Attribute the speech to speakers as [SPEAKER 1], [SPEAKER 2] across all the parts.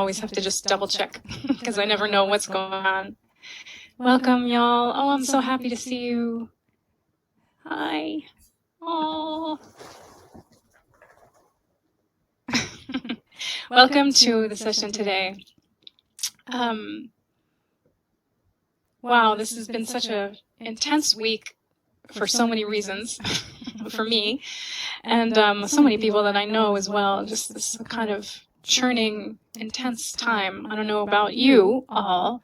[SPEAKER 1] always have to just double check because I never know what's going on. Welcome, y'all. Oh, I'm so happy to see you. Hi. Oh. Welcome to the session today. Wow, this has been such an intense week for so many reasons for me, and so many people that I know as well. Just this kind of churning, intense time. I don't know about you all,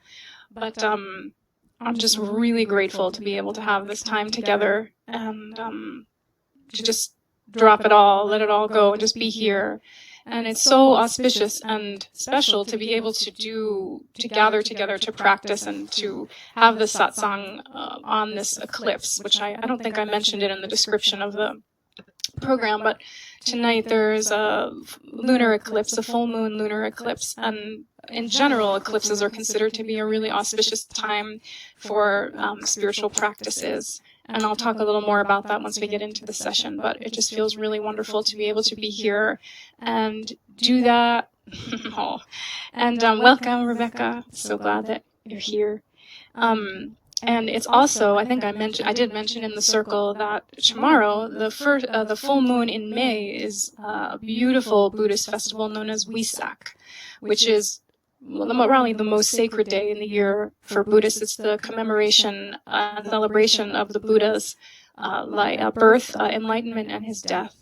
[SPEAKER 1] but I'm just really grateful to be able to have this time together and to just drop it all, let it all go, and just be here. And it's so auspicious and special to be able to gather together to practice and to have the satsang on this eclipse, which I don't think I mentioned it in the description of the program, but tonight there's a lunar eclipse, a full moon lunar eclipse, and in general, eclipses are considered to be a really auspicious time for spiritual practices. And I'll talk a little more about that once we get into the session, but it just feels really wonderful to be able to be here and do that. Oh. And welcome, Rebecca. So glad that you're here. And it's also, I think I did mention in the circle that tomorrow, the full moon in May is a beautiful Buddhist festival known as Wesak, which is probably the most sacred day in the year for Buddhists. It's the commemoration and celebration of the Buddha's birth, enlightenment, and his death.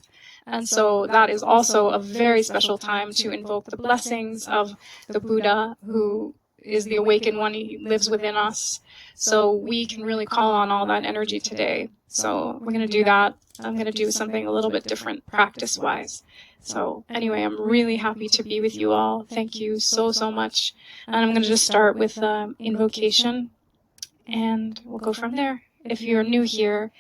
[SPEAKER 1] And so that is also a very special time to invoke the blessings of the Buddha, who is the awakened one. He lives within us. So we can really call on all that energy today. So we're going to do that. I'm going to do something a little bit different practice-wise. So anyway, I'm really happy to be with you all. Thank you so, so much. And I'm going to just start with invocation, and we'll go from there. If you're new here,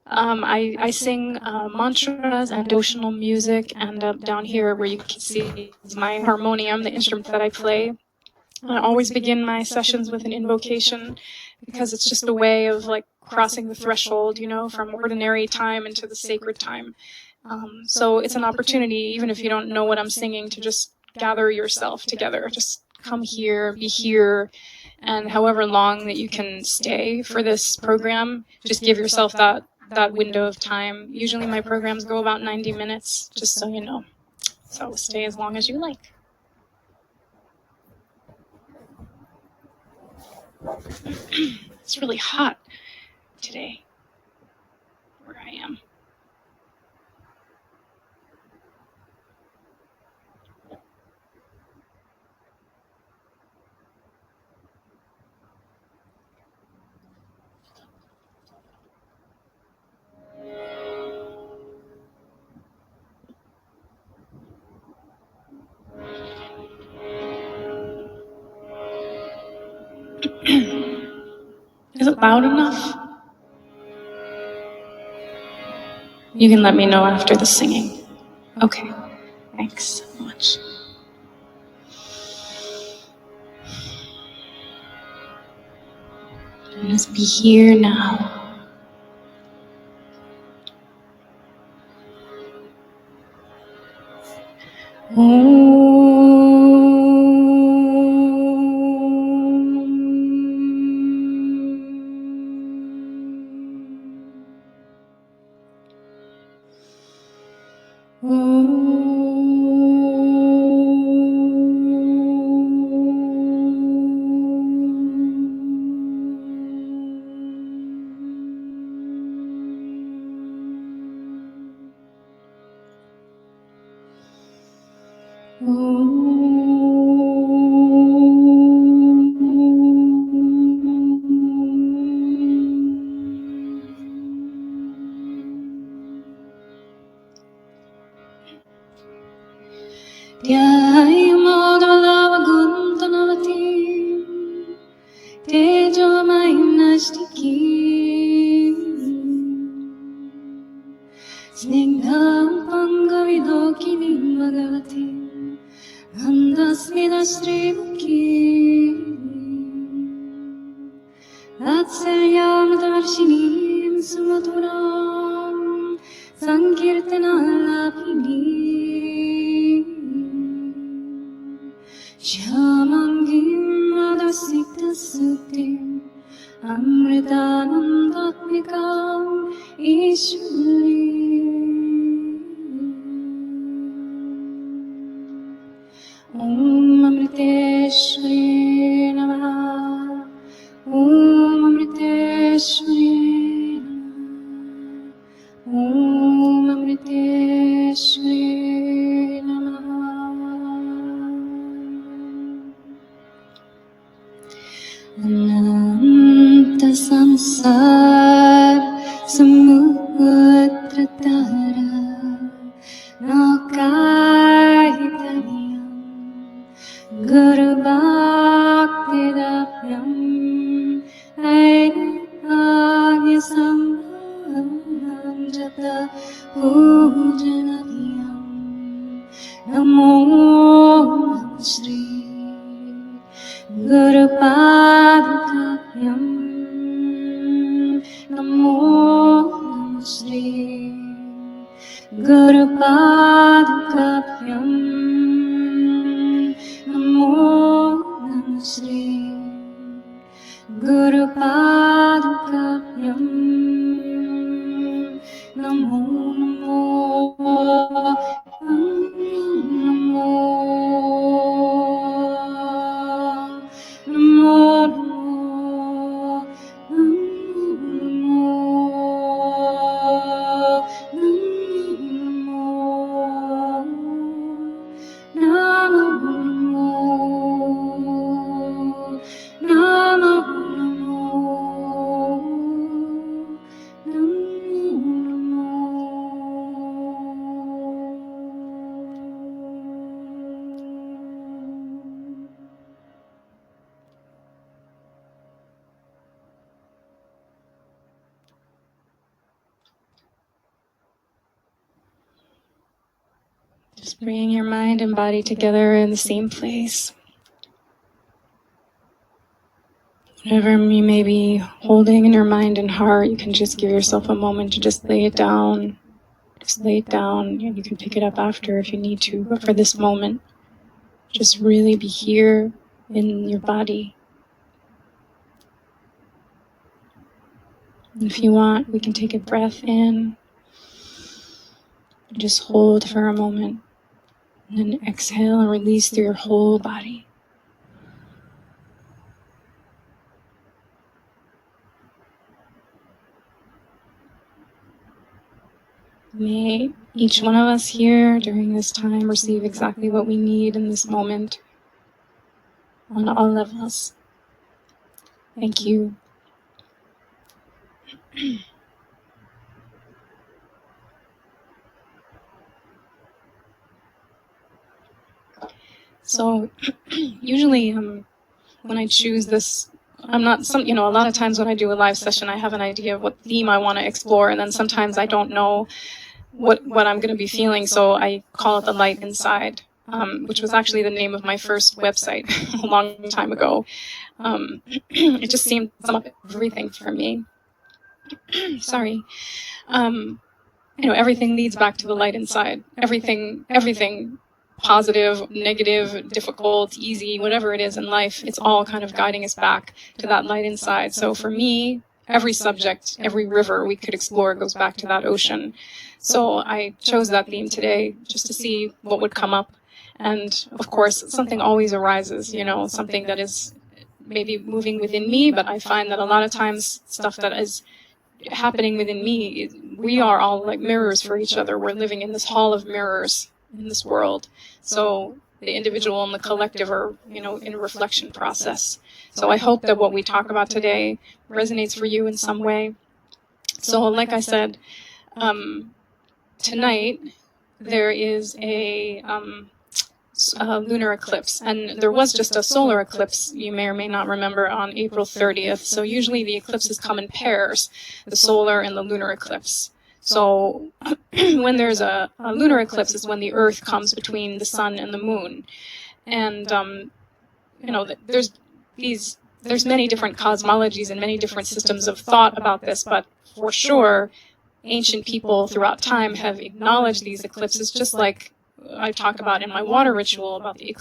[SPEAKER 1] I sing mantras and devotional music, and down here where you can see is my harmonium, the instrument that I play. I always begin my sessions with an invocation because it's just a way of like crossing the threshold, from ordinary time into the sacred time. So it's an opportunity, even if you don't know what I'm singing, to just gather yourself together. Just come here, be here, and however long that you can stay for this program, just give yourself that window of time. Usually my programs go about 90 minutes, just so you know. So stay as long as you like. It's really hot today where I am. Is it loud enough? You can let me know after the singing. Okay, thanks so much. Just be here now. Shamangim Adasikta Sutim Amritanandatmikam Ishwari Om Amriteshwari Namaha Om Amriteshwari Namaha Om Amriteshwari Namaha Ananta samsar samudra tara nakahitanyam guru bhakti-davyam ainagya samjata pujanadiyam namo Shri Guru Padakavyam Namo Shri Guru Padakavyam Namo Shri Guru Padakavyam Namo Just bringing your mind and body together in the same place. Whatever you may be holding in your mind and heart, you can just give yourself a moment to just lay it down. Just lay it down. You can pick it up after if you need to, but for this moment, just really be here in your body. And if you want, we can take a breath in. Just hold for a moment. And then exhale and release through your whole body. May each one of us here during this time receive exactly what we need in this moment on all levels. Thank you. So usually when I choose this, a lot of times when I do a live session, I have an idea of what theme I want to explore, and then sometimes I don't know what I'm going to be feeling, so I call it The Light Inside, which was actually the name of my first website a long time ago. It just seemed to sum up everything for me. Sorry. Everything leads back to the light inside. Everything positive, negative, difficult, easy, whatever it is in life, it's all kind of guiding us back to that light inside. So for me, every subject, every river we could explore goes back to that ocean. So I chose that theme today just to see what would come up. And of course, something always arises, something that is maybe moving within me, but I find that a lot of times stuff that is happening within me, we are all like mirrors for each other. We're living in this hall of mirrors in this world. So the individual and the collective are, in a reflection process. So I hope that what we talk about today resonates for you in some way. So like I said, tonight there is a lunar eclipse, and there was just a solar eclipse, you may or may not remember, on April 30th. So usually the eclipses come in pairs, the solar and the lunar eclipse. So when there's a lunar eclipse is when the Earth comes between the sun and the moon. And, there's many different cosmologies and many different systems of thought about this, but for sure, ancient people throughout time have acknowledged these eclipses just like I talk about in my water ritual about the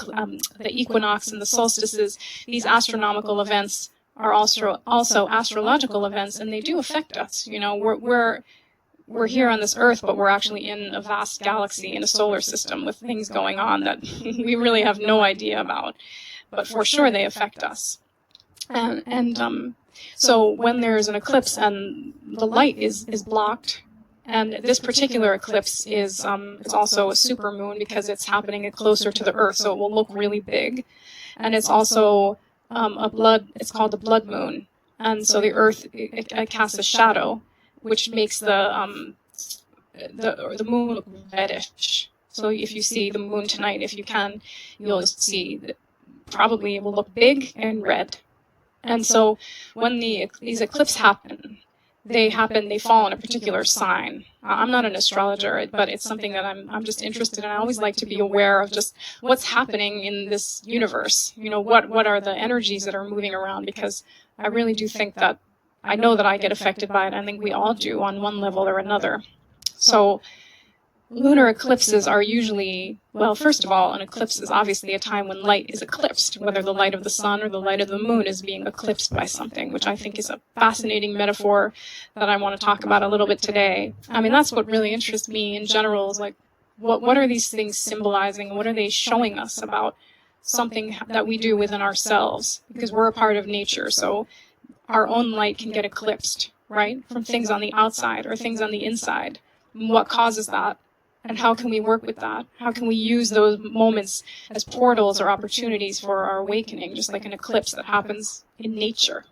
[SPEAKER 1] equinox and the solstices. These astronomical events are also astrological events, and they do affect us. You know, we're here on this earth, but we're actually in a vast galaxy, in a solar system with things going on that we really have no idea about. But for sure they affect us. So when there's an eclipse and the light is blocked, and this particular eclipse is it's also a supermoon because it's happening closer to the Earth, so it will look really big. And it's also it's called a blood moon. And so the Earth, it casts a shadow, which makes the moon look reddish. So if you see the moon tonight, if you can, you'll see that probably it will look big and red. And so when these eclipses happen, they fall in a particular sign. I'm not an astrologer, but it's something that I'm just interested in. I always like to be aware of just what's happening in this universe. You know, what are the energies that are moving around? Because I really do think that I know that I get affected by it. I think we all do on one level or another. So lunar eclipses are usually, well, first of all, an eclipse is obviously a time when light is eclipsed, whether the light of the sun or the light of the moon is being eclipsed by something, which I think is a fascinating metaphor that I want to talk about a little bit today. I mean, that's what really interests me in general, is like, what are these things symbolizing? What are they showing us about something that we do within ourselves? Because we're a part of nature, so our own light can get eclipsed, right? From things on the outside or things on the inside. What causes that? And how can we work with that? How can we use those moments as portals or opportunities for our awakening, just like an eclipse that happens in nature?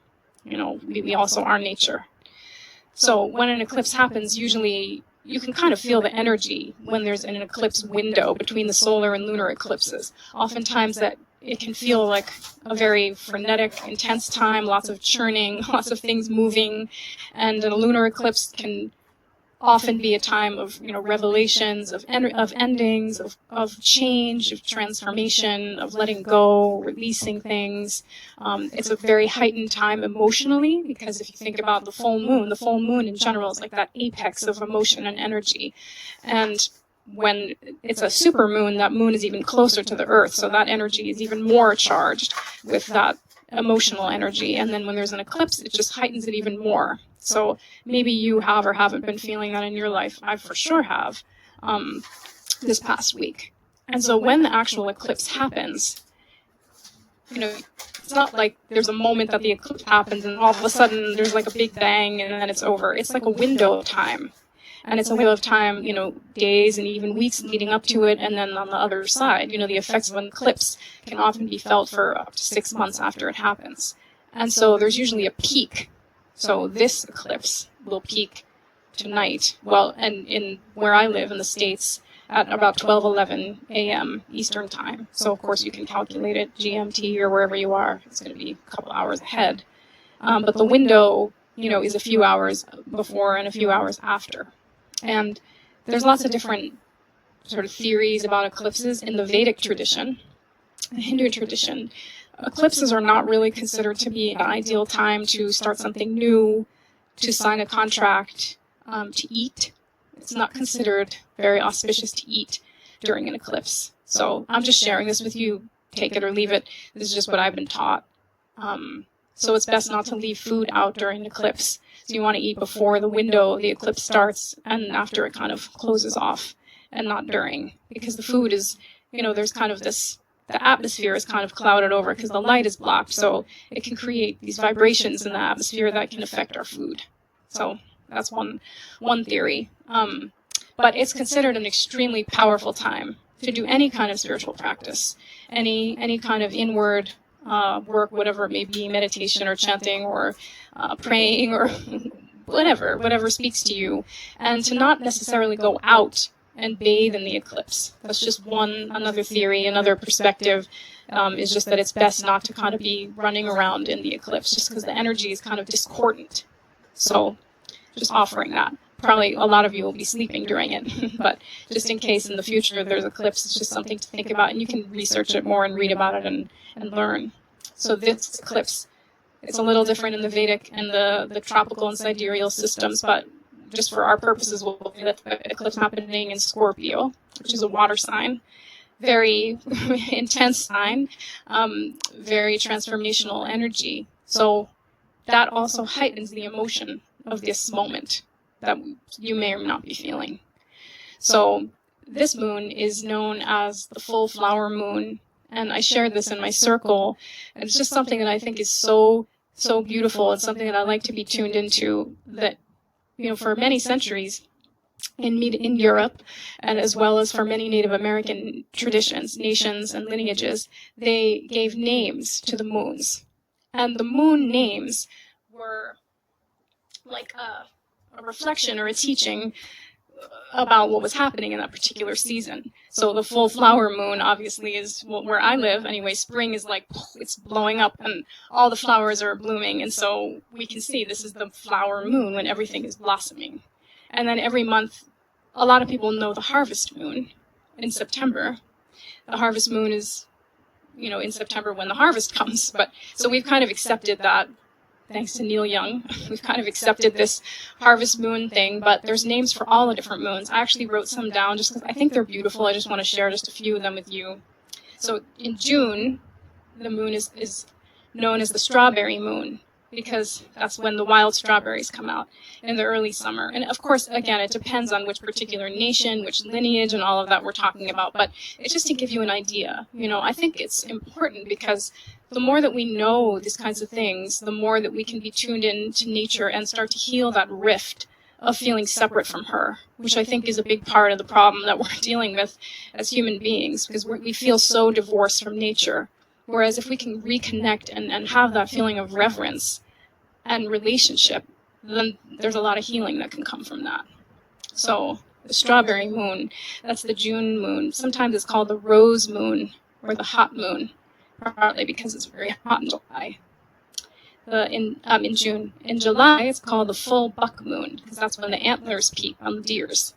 [SPEAKER 1] You know, we also are nature. So when an eclipse happens, usually you can kind of feel the energy when there's an eclipse window between the solar and lunar eclipses. Oftentimes that it can feel like a very frenetic, intense time, lots of churning, lots of things moving, and a lunar eclipse can often be a time of, you know, revelations, of endings, of change, of transformation, of letting go, releasing things. It's a very heightened time emotionally, because if you think about the full moon in general is like that apex of emotion and energy. And when it's a supermoon, that moon is even closer to the Earth, so that energy is even more charged with that emotional energy. And then when there's an eclipse, it just heightens it even more. So maybe you have or haven't been feeling that in your life. I for sure have this past week. And so when the actual eclipse happens, you know, it's not like there's a moment that the eclipse happens and all of a sudden there's like a big bang and then it's over. It's like a window of time. And it's a window of time, you know, days and even weeks leading up to it. And then on the other side, you know, the effects of an eclipse can often be felt for up to 6 months after it happens. And so there's usually a peak. So this eclipse will peak tonight. Well, and in where I live in the States at about 12:11 a.m. Eastern time. So of course you can calculate it GMT or wherever you are. It's going to be a couple hours ahead. But the window, you know, is a few hours before and a few hours after. And there's lots of different sort of theories about eclipses in the Vedic tradition, the Hindu tradition. Eclipses are not really considered to be an ideal time to start something new, to sign a contract, to eat. It's not considered very auspicious to eat during an eclipse. So I'm just sharing this with you. Take it or leave it. This is just what I've been taught. So it's best not to leave food out during an eclipse. So you want to eat before the window the eclipse starts and after it kind of closes off, and not during. Because the food is, you know, there's kind of this, the atmosphere is kind of clouded over because the light is blocked. So it can create these vibrations in the atmosphere that can affect our food. So that's one theory. But it's considered an extremely powerful time to do any kind of spiritual practice, any kind of inward work, whatever it may be, meditation or chanting or praying or whatever speaks to you, and to not necessarily go out and bathe in the eclipse. That's just another theory, another perspective, is just that it's best not to kind of be running around in the eclipse, just because the energy is kind of discordant. So just offering that. Probably a lot of you will be sleeping during it, but just in case in the future there's eclipse, it's just something to think about, and you can research it more and read about it and learn. So this eclipse, it's a little different in the Vedic and the tropical and sidereal systems, but just for our purposes, we'll say that the eclipse happening in Scorpio. which is a water sign. Very intense sign, very transformational energy. So that also heightens the emotion of this moment that you may or may not be feeling. So this moon is known as the full flower moon, and I shared this in my circle, and it's just something that I think is so beautiful. It's something that I like to be tuned into, that, for many centuries in Europe, and as well as for many Native American traditions, nations, and lineages, they gave names to the moons. And the moon names were like a reflection or a teaching about what was happening in that particular season. So the full flower moon obviously is where I live. Anyway, spring is like, it's blowing up and all the flowers are blooming. And so we can see this is the flower moon when everything is blossoming. And then every month, a lot of people know the harvest moon in September. The harvest moon is, in September when the harvest comes. But so we've kind of accepted that, thanks to Neil Young. We've kind of accepted this harvest moon thing, but there's names for all the different moons. I actually wrote some down just because I think they're beautiful. I just want to share just a few of them with you. So in June, the moon is known as the strawberry moon, because that's when the wild strawberries come out in the early summer. And of course, again, it depends on which particular nation, which lineage, and all of that we're talking about. But it's just to give you an idea. I think it's important because the more that we know these kinds of things, the more that we can be tuned in to nature and start to heal that rift of feeling separate from her, which I think is a big part of the problem that we're dealing with as human beings, because we feel so divorced from nature. Whereas if we can reconnect and have that feeling of reverence and relationship, then there's a lot of healing that can come from that. So the strawberry moon, that's the June moon. Sometimes it's called the rose moon or the hot moon, partly because it's very hot in July. In June. In July, it's called the full buck moon, because that's when the antlers peep on the deers.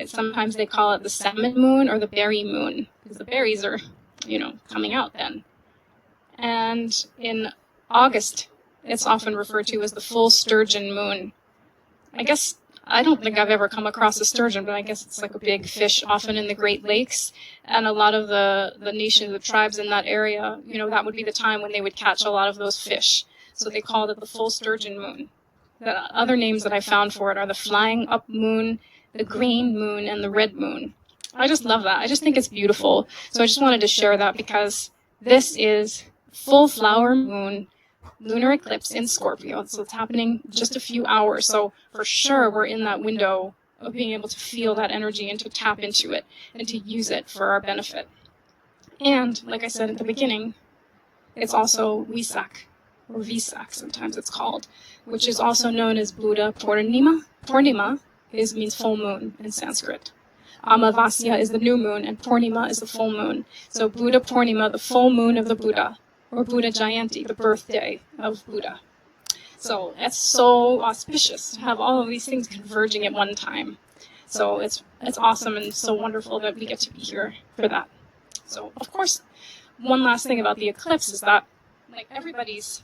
[SPEAKER 1] Sometimes they call it the salmon moon or the berry moon, because the berries are coming out then. And in August, it's often referred to as the full sturgeon moon. I don't think I've ever come across a sturgeon, but I guess it's like a big fish often in the Great Lakes. And a lot of the nations, the tribes in that area, that would be the time when they would catch a lot of those fish. So they called it the full sturgeon moon. The other names that I found for it are the flying up moon, the green moon, and the red moon. I just love that. I just think it's beautiful. So I just wanted to share that because this is full flower moon, lunar eclipse in Scorpio. So it's happening just a few hours. So for sure we're in that window of being able to feel that energy and to tap into it and to use it for our benefit. And like I said at the beginning, it's also Wesak, or Vesak sometimes it's called, which is also known as Buddha Purnima. Purnima means full moon in Sanskrit. Amavasya is the new moon, and Purnima is the full moon. So Buddha Purnima, the full moon of the Buddha, or Buddha Jayanti, the birthday of Buddha. So it's so auspicious to have all of these things converging at one time. So it's awesome and so wonderful that we get to be here for that. So, of course, one last thing about the eclipse is that, everybody's,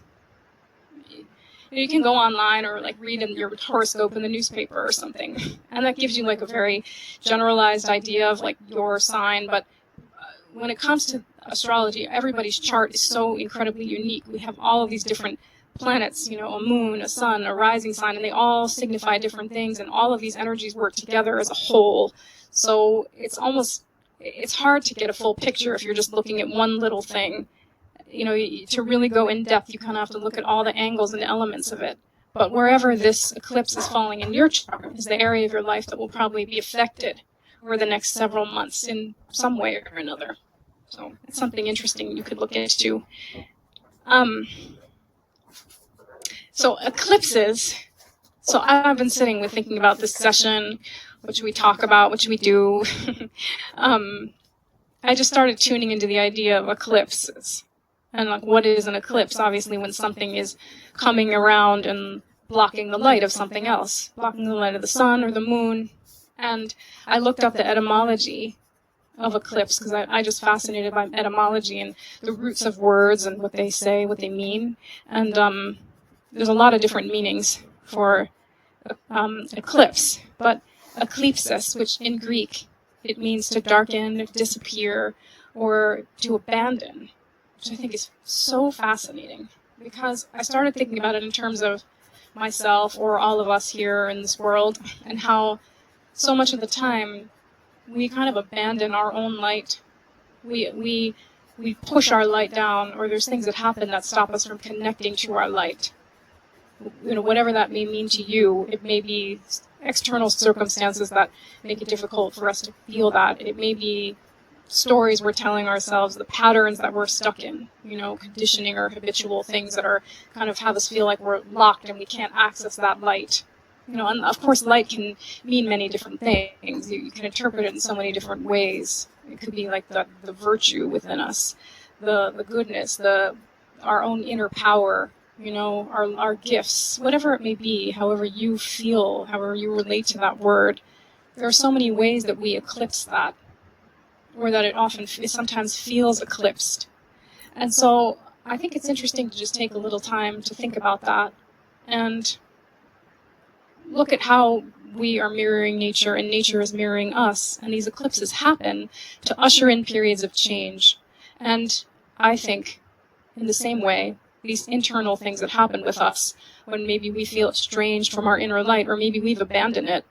[SPEAKER 1] you can go online or, read in your horoscope in the newspaper or something, and that gives you, a very generalized idea of, your sign, but when it comes to astrology, everybody's chart is so incredibly unique. We have all of these different planets, a moon, a sun, a rising sign, and they all signify different things, and all of these energies work together as a whole. So it's hard to get a full picture if you're just looking at one little thing. To really go in depth, you kind of have to look at all the angles and elements of it. But wherever this eclipse is falling in your chart is the area of your life that will probably be affected over the next several months in some way or another. So it's something interesting you could look into. So eclipses. So I've been sitting with thinking about this session, what should we talk about, what should we do? I just started tuning into the idea of eclipses. And what is an eclipse? Obviously when something is coming around and blocking the light of something else, blocking the light of the sun or the moon. And I looked up the etymology of eclipse because I'm just fascinated by etymology and the roots of words and what they say, what they mean. And there's a lot of different meanings for eclipse. But eclipsis, which in Greek it means to darken, disappear, or to abandon, which I think is so fascinating, because I started thinking about it in terms of myself or all of us here in this world, and how so much of the time we kind of abandon our own light. We push our light down, or there's things that happen that stop us from connecting to our light. Whatever that may mean to you, it may be external circumstances that make it difficult for us to feel that. It may be stories we're telling ourselves, the patterns that we're stuck in, conditioning or habitual things that are kind of have us feel like we're locked and we can't access that light. And of course light can mean many different things. You can interpret it in so many different ways. It could be like the virtue within us, the goodness, our own inner power, our gifts, whatever it may be, however you feel, however you relate to that word. There are so many ways that we eclipse that, or that it sometimes feels eclipsed. And so I think it's interesting to just take a little time to think about that and look at how we are mirroring nature and nature is mirroring us. And these eclipses happen to usher in periods of change. And I think, in the same way, these internal things that happen with us when maybe we feel estranged from our inner light, or maybe we've abandoned it.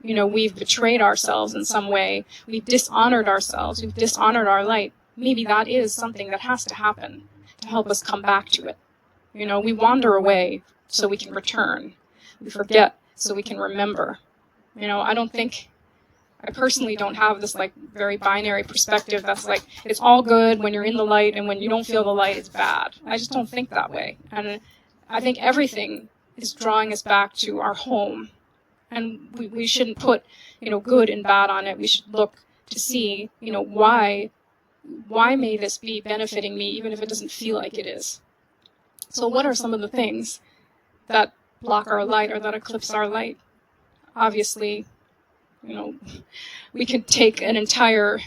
[SPEAKER 1] We've betrayed ourselves in some way. We've dishonored ourselves. We've dishonored our light. Maybe that is something that has to happen to help us come back to it. We wander away so we can return. We forget so we can remember. I personally don't have this very binary perspective that's like, it's all good when you're in the light, and when you don't feel the light, it's bad. I just don't think that way. And I think everything is drawing us back to our home. And we shouldn't put, good and bad on it. We should look to see, why may this be benefiting me, even if it doesn't feel like it is. So what are some of the things that block our light or that eclipse our light? Obviously, we could take an entire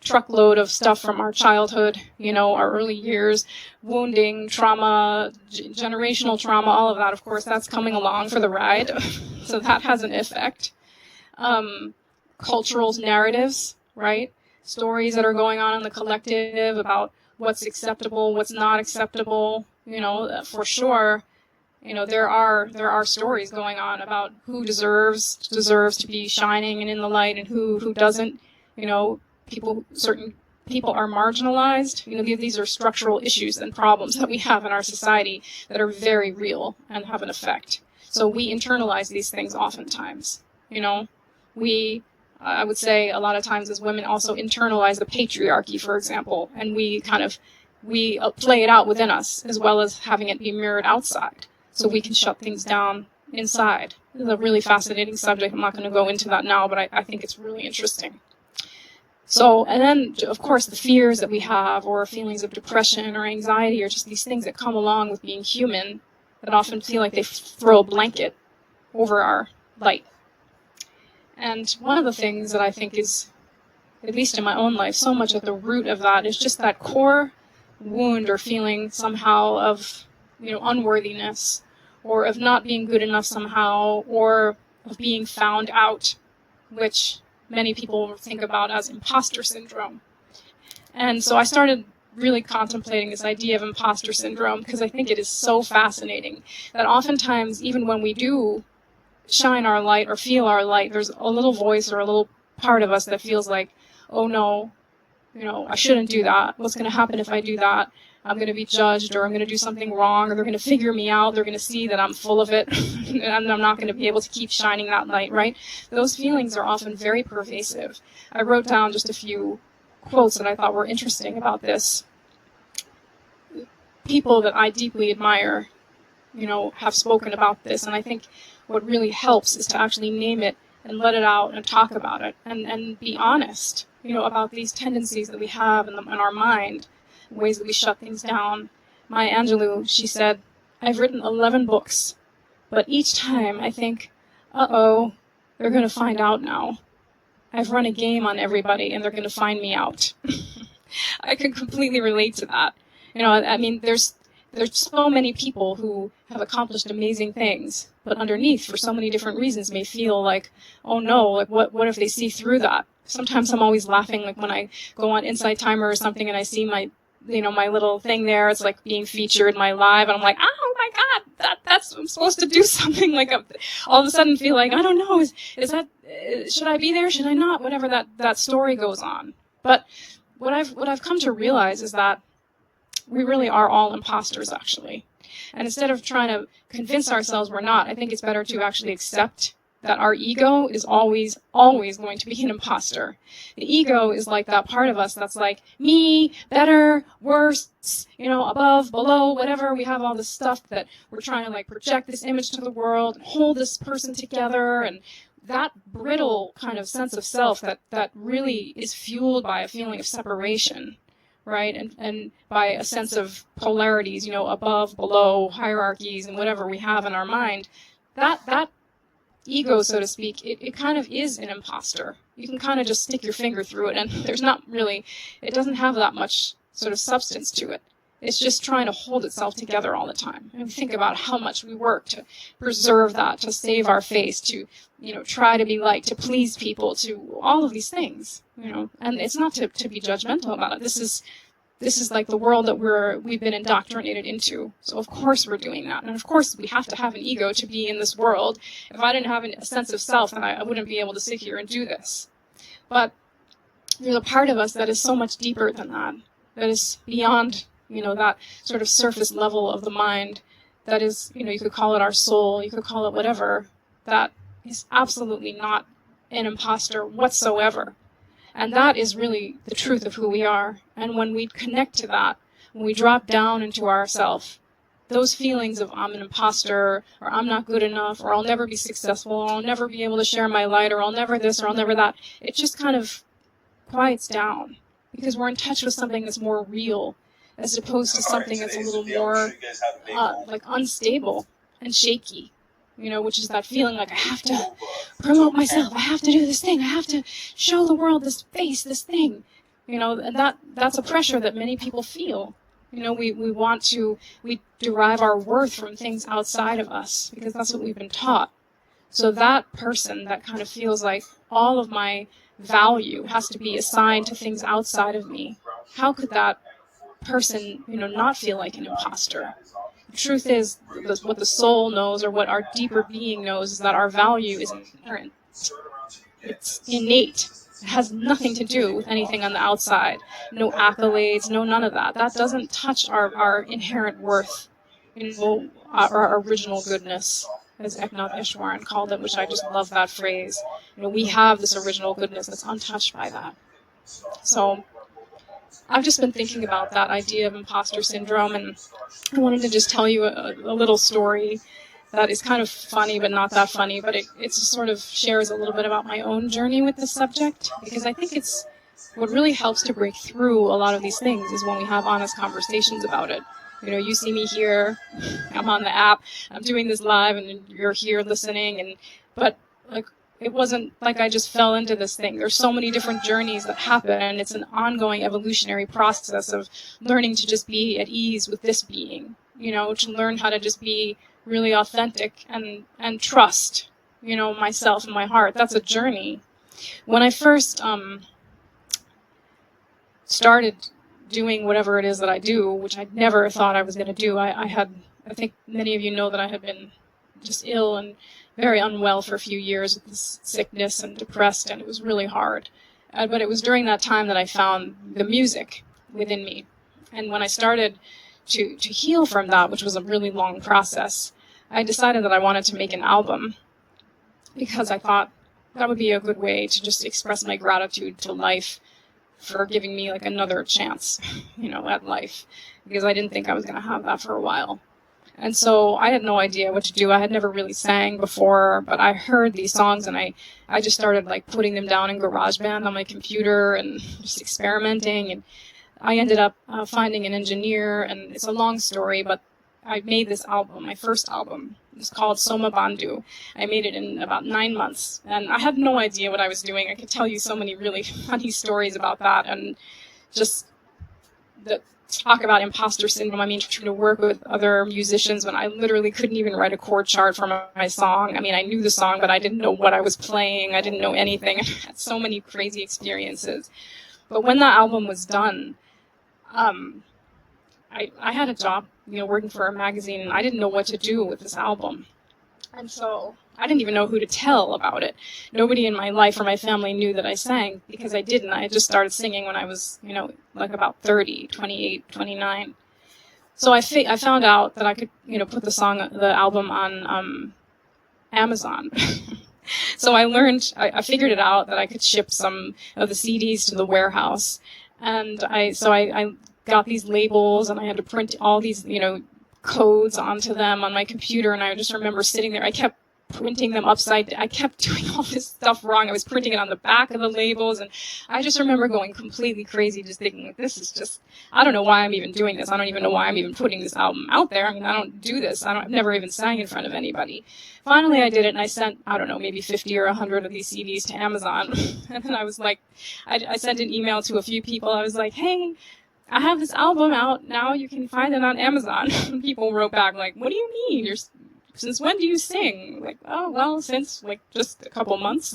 [SPEAKER 1] truckload of stuff from our childhood, our early years, wounding, trauma, generational trauma, all of that, of course, that's coming along for the ride. So that has an effect. Cultural narratives, right? Stories that are going on in the collective about what's acceptable, what's not acceptable, for sure. There are stories going on about who deserves to be shining and in the light, and who doesn't. Certain people are marginalized. These are structural issues and problems that we have in our society that are very real and have an effect. So we internalize these things oftentimes. I would say a lot of times as women also internalize the patriarchy, for example, and we play it out within us as well as having it be mirrored outside. So we can shut things down inside. This is a really fascinating subject. I'm not going to go into that now, but I think it's really interesting. So, and then, of course, the fears that we have, or feelings of depression or anxiety, or just these things that come along with being human that often feel like they throw a blanket over our light. And one of the things that I think is, at least in my own life, so much at the root of that is just that core wound or feeling somehow of, unworthiness, or of not being good enough somehow, or of being found out, which many people think about as imposter syndrome. And so I started really contemplating this idea of imposter syndrome, because I think it is so fascinating that oftentimes, even when we do shine our light or feel our light, there's a little voice or a little part of us that feels like, oh no, I shouldn't do that. What's going to happen if I do that? I'm going to be judged, or I'm going to do something wrong, or they're going to figure me out. They're going to see that I'm full of it, and I'm not going to be able to keep shining that light, right? Those feelings are often very pervasive. I wrote down just a few quotes that I thought were interesting about this. People that I deeply admire, have spoken about this, and I think what really helps is to actually name it and let it out and talk about it, and be honest, about these tendencies that we have in our mind, ways that we shut things down. Maya Angelou, she said, I've written 11 books, but each time I think, uh-oh, they're going to find out now. I've run a game on everybody, and they're going to find me out. I can completely relate to that. There's so many people who have accomplished amazing things, but underneath, for so many different reasons, may feel like, oh no, what if they see through that? sometimes I'm always laughing, like when I go on Insight Timer or something and I see my, my little thing there, it's like being featured in my live, and I'm like, oh my God, that's, I'm supposed to do something, like all of a sudden feel like, I don't know, is that, should I be there, should I not, whatever that story goes on. But what I've come to realize is that we really are all imposters, actually. And instead of trying to convince ourselves we're not, I think it's better to actually accept that our ego is always, always going to be an imposter. The ego is like that part of us that's like, me, better, worse, above, below, whatever. We have all this stuff that we're trying to like project this image to the world and hold this person together, and that brittle kind of sense of self that really is fueled by a feeling of separation, right? And by a sense of polarities, above, below, hierarchies, and whatever we have in our mind, that ego, so to speak, it kind of is an imposter. You can kind of just stick your finger through it, and there's not really, it doesn't have that much sort of substance to it. It's just trying to hold itself together all the time. And think about how much we work to preserve that, to save our face, to, try to be liked, to please people, to all of these things, And it's not to be judgmental about it. This is like the world that we've been indoctrinated into. So of course we're doing that. And of course we have to have an ego to be in this world. If I didn't have a sense of self, then I wouldn't be able to sit here and do this. But there's a part of us that is so much deeper than that is beyond, that sort of surface level of the mind, that is, you could call it our soul, you could call it whatever, that is absolutely not an imposter whatsoever. And that is really the truth of who we are. And when we connect to that, when we drop down into ourself, those feelings of I'm an imposter, or I'm not good enough, or I'll never be successful, or I'll never be able to share my light, or I'll never this, or I'll never that, it just kind of quiets down. Because we're in touch with something that's more real, as opposed to something that's a little more like unstable and shaky. Which is that feeling like I have to promote myself, I have to do this thing, I have to show the world this face, this thing. And that's a pressure that many people feel. We derive our worth from things outside of us, because that's what we've been taught. So that person that kind of feels like all of my value has to be assigned to things outside of me, how could that person, not feel like an imposter? The truth is, what the soul knows, or what our deeper being knows, is that our value is inherent. It's innate. It has nothing to do with anything on the outside. No accolades, no none of that. That doesn't touch our inherent worth, our original goodness, as Eknath Easwaran called it, which I just love that phrase. We have this original goodness that's untouched by that. So I've just been thinking about that idea of imposter syndrome, and I wanted to just tell you a little story that is kind of funny, but not that funny, but it just sort of shares a little bit about my own journey with this subject, because I think it's what really helps to break through a lot of these things is when we have honest conversations about it. You see me here, I'm on the app, I'm doing this live, and you're here listening, but like, it wasn't like I just fell into this thing. There's so many different journeys that happen, and it's an ongoing evolutionary process of learning to just be at ease with this being, to learn how to just be really authentic and trust, myself and my heart. That's a journey. When I first started doing whatever it is that I do, which I never thought I was going to do, I think many of you know that I had been just ill and very unwell for a few years with this sickness and depressed, and it was really hard. But it was during that time that I found the music within me. And when I started to heal from that, which was a really long process, I decided that I wanted to make an album, because I thought that would be a good way to just express my gratitude to life for giving me like another chance, at life, because I didn't think I was going to have that for a while. And so I had no idea what to do. I had never really sang before, but I heard these songs, and I just started like putting them down in GarageBand on my computer and just experimenting. And I ended up finding an engineer, and it's a long story, but I made this album, my first album. It's called Soma Bandhu. I made it in about 9 months, and I had no idea what I was doing. I could tell you so many really funny stories about that, and just talk about imposter syndrome. I mean, trying to work with other musicians when I literally couldn't even write a chord chart for my song. I mean, I knew the song, but I didn't know what I was playing. I didn't know anything. I had so many crazy experiences. But when that album was done, I had a job, working for a magazine, and I didn't know what to do with this album. And so I didn't even know who to tell about it. Nobody in my life or my family knew that I sang, because I didn't. I just started singing when I was, like about 30, 28, 29. So I found out that I could, put the album on Amazon. So I figured it out that I could ship some of the CDs to the warehouse. And I got these labels, and I had to print all these, codes onto them on my computer. And I just remember sitting there. I kept printing them upside down. I kept doing all this stuff wrong. I was printing it on the back of the labels. And I just remember going completely crazy, just thinking, this is just, I don't know why I'm even doing this. I don't even know why I'm even putting this album out there. I mean, I don't do this. I've never even sang in front of anybody. Finally, I did it, and I sent, I don't know, maybe 50 or 100 of these CDs to Amazon. And then I was like, I sent an email to a few people. I was like, hey, I have this album out now. You can find it on Amazon. And people wrote back like, what do you mean? Since when do you sing? Like, oh, well, since like just a couple months.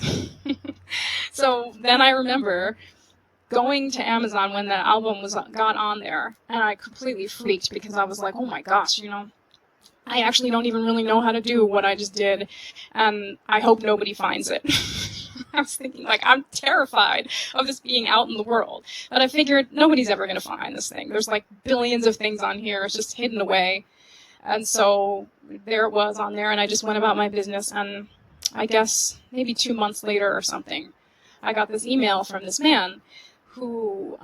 [SPEAKER 1] So then I remember going to Amazon when the album got on there, and I completely freaked, because I was like, oh my gosh, I actually don't even really know how to do what I just did, and I hope nobody finds it. I was thinking, like, I'm terrified of this being out in the world. But I figured nobody's ever going to find this thing. There's like billions of things on here. It's just hidden away. And so there it was on there, and I just went about my business. And I guess maybe 2 months later or something, I got this email from this man who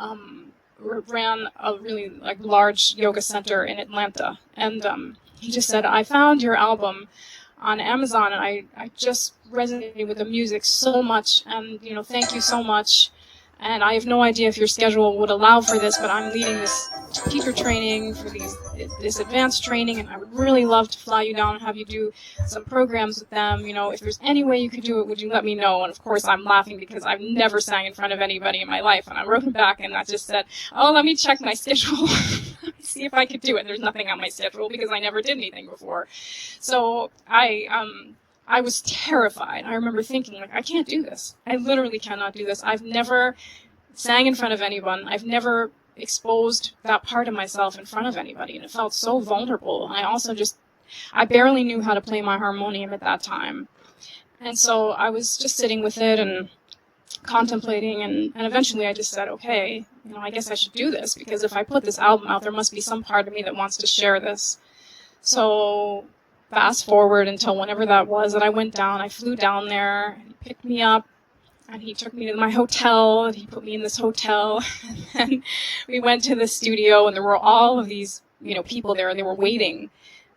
[SPEAKER 1] ran a really like large yoga center in Atlanta. And he just said, I found your album on Amazon, and I just resonated with the music so much, and thank you so much. And I have no idea if your schedule would allow for this, but I'm leading this teacher training for this advanced training, and I would really love to fly you down and have you do some programs with them. If there's any way you could do it, would you let me know? And of course I'm laughing, because I've never sang in front of anybody in my life. And I wrote him back, and I just said, oh, let me check my schedule. See if I could do it. There's nothing on my schedule, because I never did anything before. So I was terrified. I remember thinking, like, I can't do this. I literally cannot do this. I've never sang in front of anyone. I've never exposed that part of myself in front of anybody, and it felt so vulnerable. And I barely knew how to play my harmonium at that time. And so I was just sitting with it and contemplating, and eventually I just said, okay, I guess I should do this, because if I put this album out, there must be some part of me that wants to share this. So fast forward until whenever that was that I went down. I flew down there, he picked me up, and he took me to my hotel, and he put me in this hotel, and then we went to the studio, and there were all of these, people there, and they were waiting,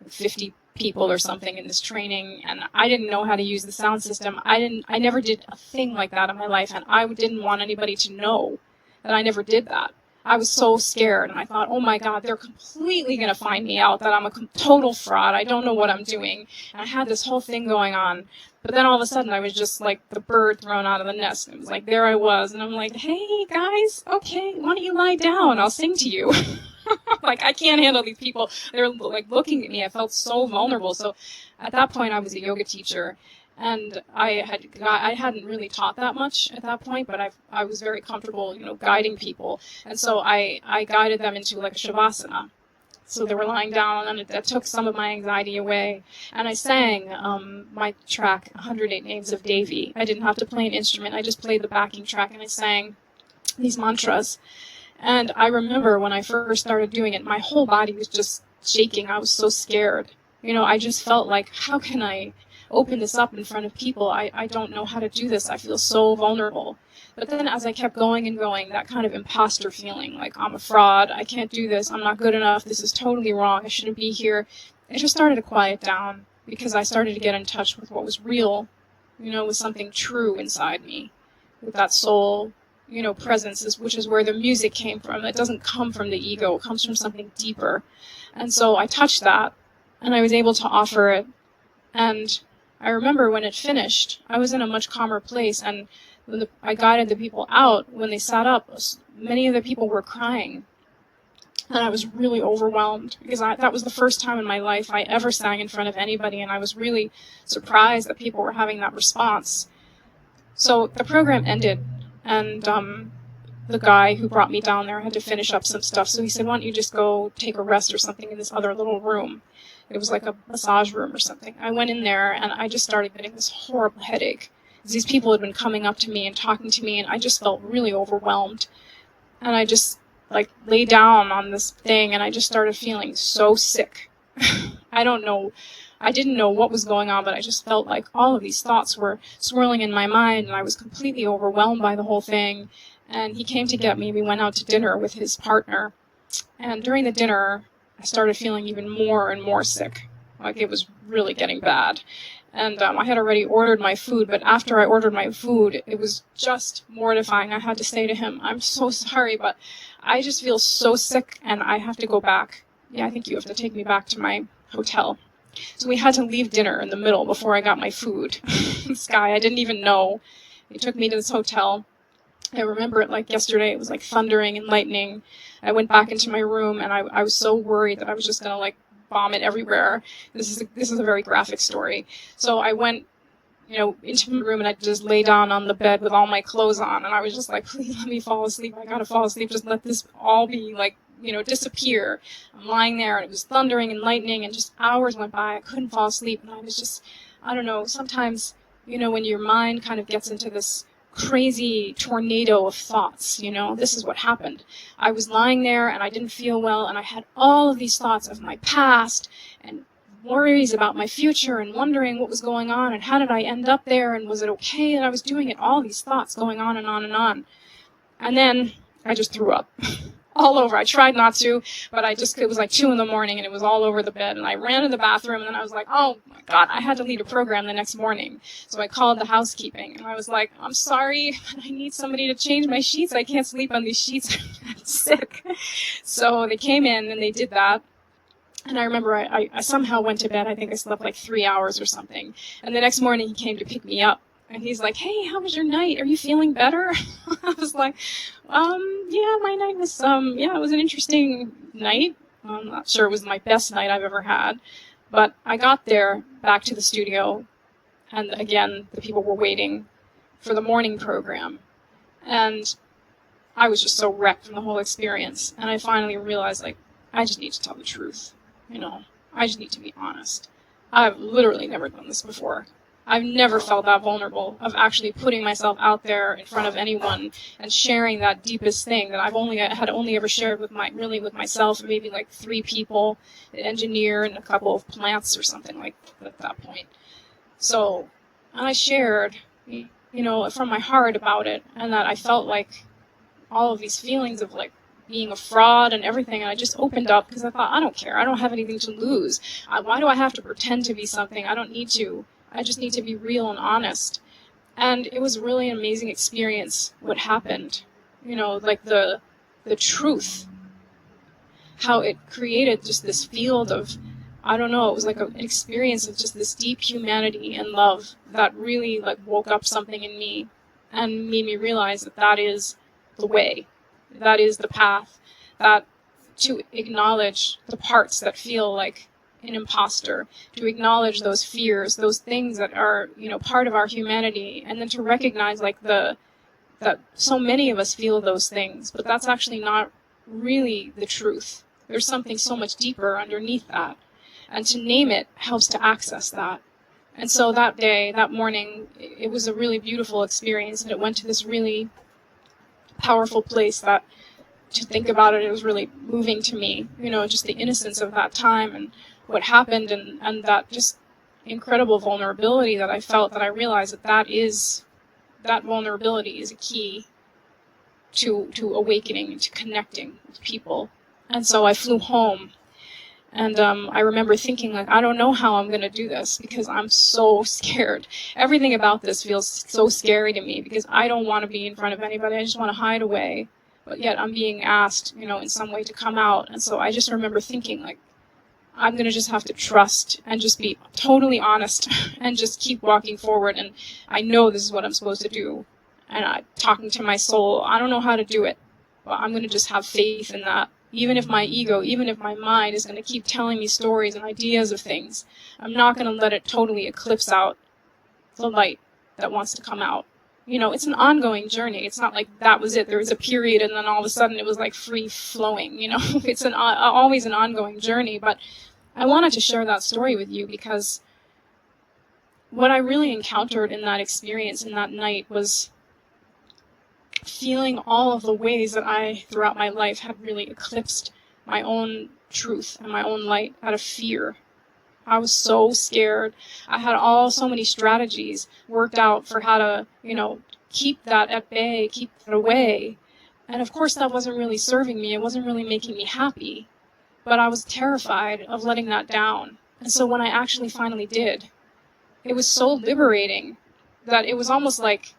[SPEAKER 1] 50 people or something in this training, and I didn't know how to use the sound system. I never did a thing like that in my life, and I didn't want anybody to know that I never did that. I was so scared, and I thought, oh my God, they're completely going to find me out, that I'm a total fraud. I don't know what I'm doing. And I had this whole thing going on. But then all of a sudden, I was just like the bird thrown out of the nest. It was like, there I was. And I'm like, hey, guys, okay, why don't you lie down? I'll sing to you. Like, I can't handle these people. They're like looking at me. I felt so vulnerable. So at that point, I was a yoga teacher. And I hadn't really taught that much at that point, but I was very comfortable, guiding people. And so I guided them into like a shavasana. So they were lying down, and that took some of my anxiety away. And I sang my track, 108 Names of Devi. I didn't have to play an instrument. I just played the backing track, and I sang these mantras. And I remember when I first started doing it, my whole body was just shaking. I was so scared. I just felt like, how can I open this up in front of people? I don't know how to do this. I feel so vulnerable. But then as I kept going and going, that kind of imposter feeling, like I'm a fraud, I can't do this, I'm not good enough, this is totally wrong, I shouldn't be here, it just started to quiet down, because I started to get in touch with what was real, with something true inside me, with that soul, presence, which is where the music came from. It doesn't come from the ego, it comes from something deeper. And so I touched that, and I was able to offer it. And I remember when it finished, I was in a much calmer place, and when I guided the people out, when they sat up, many of the people were crying. And I was really overwhelmed because that was the first time in my life I ever sang in front of anybody, and I was really surprised that people were having that response. So the program ended, and the guy who brought me down there had to finish up some stuff, so he said, why don't you just go take a rest or something in this other little room. It was like a massage room or something. I went in there, and I just started getting this horrible headache. These people had been coming up to me and talking to me, and I just felt really overwhelmed. And I just, like, lay down on this thing, and I just started feeling so sick. I didn't know what was going on, but I just felt like all of these thoughts were swirling in my mind, and I was completely overwhelmed by the whole thing. And he came to get me. We went out to dinner with his partner. And during the dinner, I started feeling even more and more sick. Like, it was really getting bad. And I had already ordered my food, but after I ordered my food, it was just mortifying. I had to say to him, I'm so sorry, but I just feel so sick, and I have to go back. Yeah, I think you have to take me back to my hotel. So we had to leave dinner in the middle before I got my food. This guy I didn't even know, he took me to this hotel. I remember it like yesterday. It was like thundering and lightning. I went back into my room, and I was so worried that I was just going to, like, vomit everywhere. This is a very graphic story. So I went, into my room, and I just lay down on the bed with all my clothes on, and I was just like, please let me fall asleep. I gotta fall asleep. Just let this all be, like, disappear. I'm lying there, and it was thundering and lightning, and just hours went by. I couldn't fall asleep, and I was just, I don't know, sometimes, when your mind kind of gets into this crazy tornado of thoughts, this is what happened. I was lying there, and I didn't feel well, and I had all of these thoughts of my past and worries about my future and wondering what was going on and how did I end up there and was it okay that I was doing it, all these thoughts going on and on and on. And then I just threw up all over. I tried not to, but it was like 2 a.m. and it was all over the bed, and I ran to the bathroom, and then I was like, oh my God, I had to lead a program the next morning. So I called the housekeeping, and I was like, I'm sorry, but I need somebody to change my sheets. I can't sleep on these sheets. I'm sick. So they came in, and they did that. And I remember I somehow went to bed. I think I slept like 3 hours or something. And the next morning he came to pick me up. And he's like, hey, how was your night? Are you feeling better? I was like, yeah, my night was, it was an interesting night. I'm not sure it was my best night I've ever had. But I got there, back to the studio, and again, the people were waiting for the morning program. And I was just so wrecked from the whole experience. And I finally realized, like, I just need to tell the truth. I just need to be honest. I've literally never done this before. I've never felt that vulnerable of actually putting myself out there in front of anyone and sharing that deepest thing that I had only ever shared with myself and maybe like 3 people, an engineer and a couple of plants or something like at that point. So I shared, from my heart about it, and that I felt like all of these feelings of like being a fraud and everything, and I just opened up because I thought, I don't care. I don't have anything to lose. Why do I have to pretend to be something? I don't need to. I just need to be real and honest. And it was really an amazing experience what happened. Like the truth. How it created just this field of, I don't know, it was like an experience of just this deep humanity and love that really like woke up something in me and made me realize that is the way. That is the path. That to acknowledge the parts that feel like an imposter, to acknowledge those fears, those things that are, part of our humanity, and then to recognize like that so many of us feel those things, but that's actually not really the truth. There's something so much deeper underneath that. And to name it helps to access that. And so that day, that morning, it was a really beautiful experience, and it went to this really powerful place that, to think about it, it was really moving to me, just the innocence of that time and what happened, and that just incredible vulnerability that I felt, that I realized that vulnerability is a key to awakening and to connecting with people. And so I flew home, and I remember thinking, like, I don't know how I'm going to do this because I'm so scared. Everything about this feels so scary to me because I don't want to be in front of anybody. I just want to hide away. But yet I'm being asked, in some way to come out. And so I just remember thinking, like, I'm going to just have to trust and just be totally honest and just keep walking forward. And I know this is what I'm supposed to do. And talking to my soul, I don't know how to do it, but I'm going to just have faith in that. Even if my ego, even if my mind is going to keep telling me stories and ideas of things, I'm not going to let it totally eclipse out the light that wants to come out. It's an ongoing journey. It's not like that was it. There was a period and then all of a sudden it was like free flowing, It's always an ongoing journey. But I wanted to share that story with you because what I really encountered in that experience in that night was feeling all of the ways that I, throughout my life, had really eclipsed my own truth and my own light out of fear. I was so scared. I had so many strategies worked out for how to, keep that at bay, keep it away. And of course that wasn't really serving me. It wasn't really making me happy. But I was terrified of letting that down. And so when I actually finally did, it was so liberating that it was almost like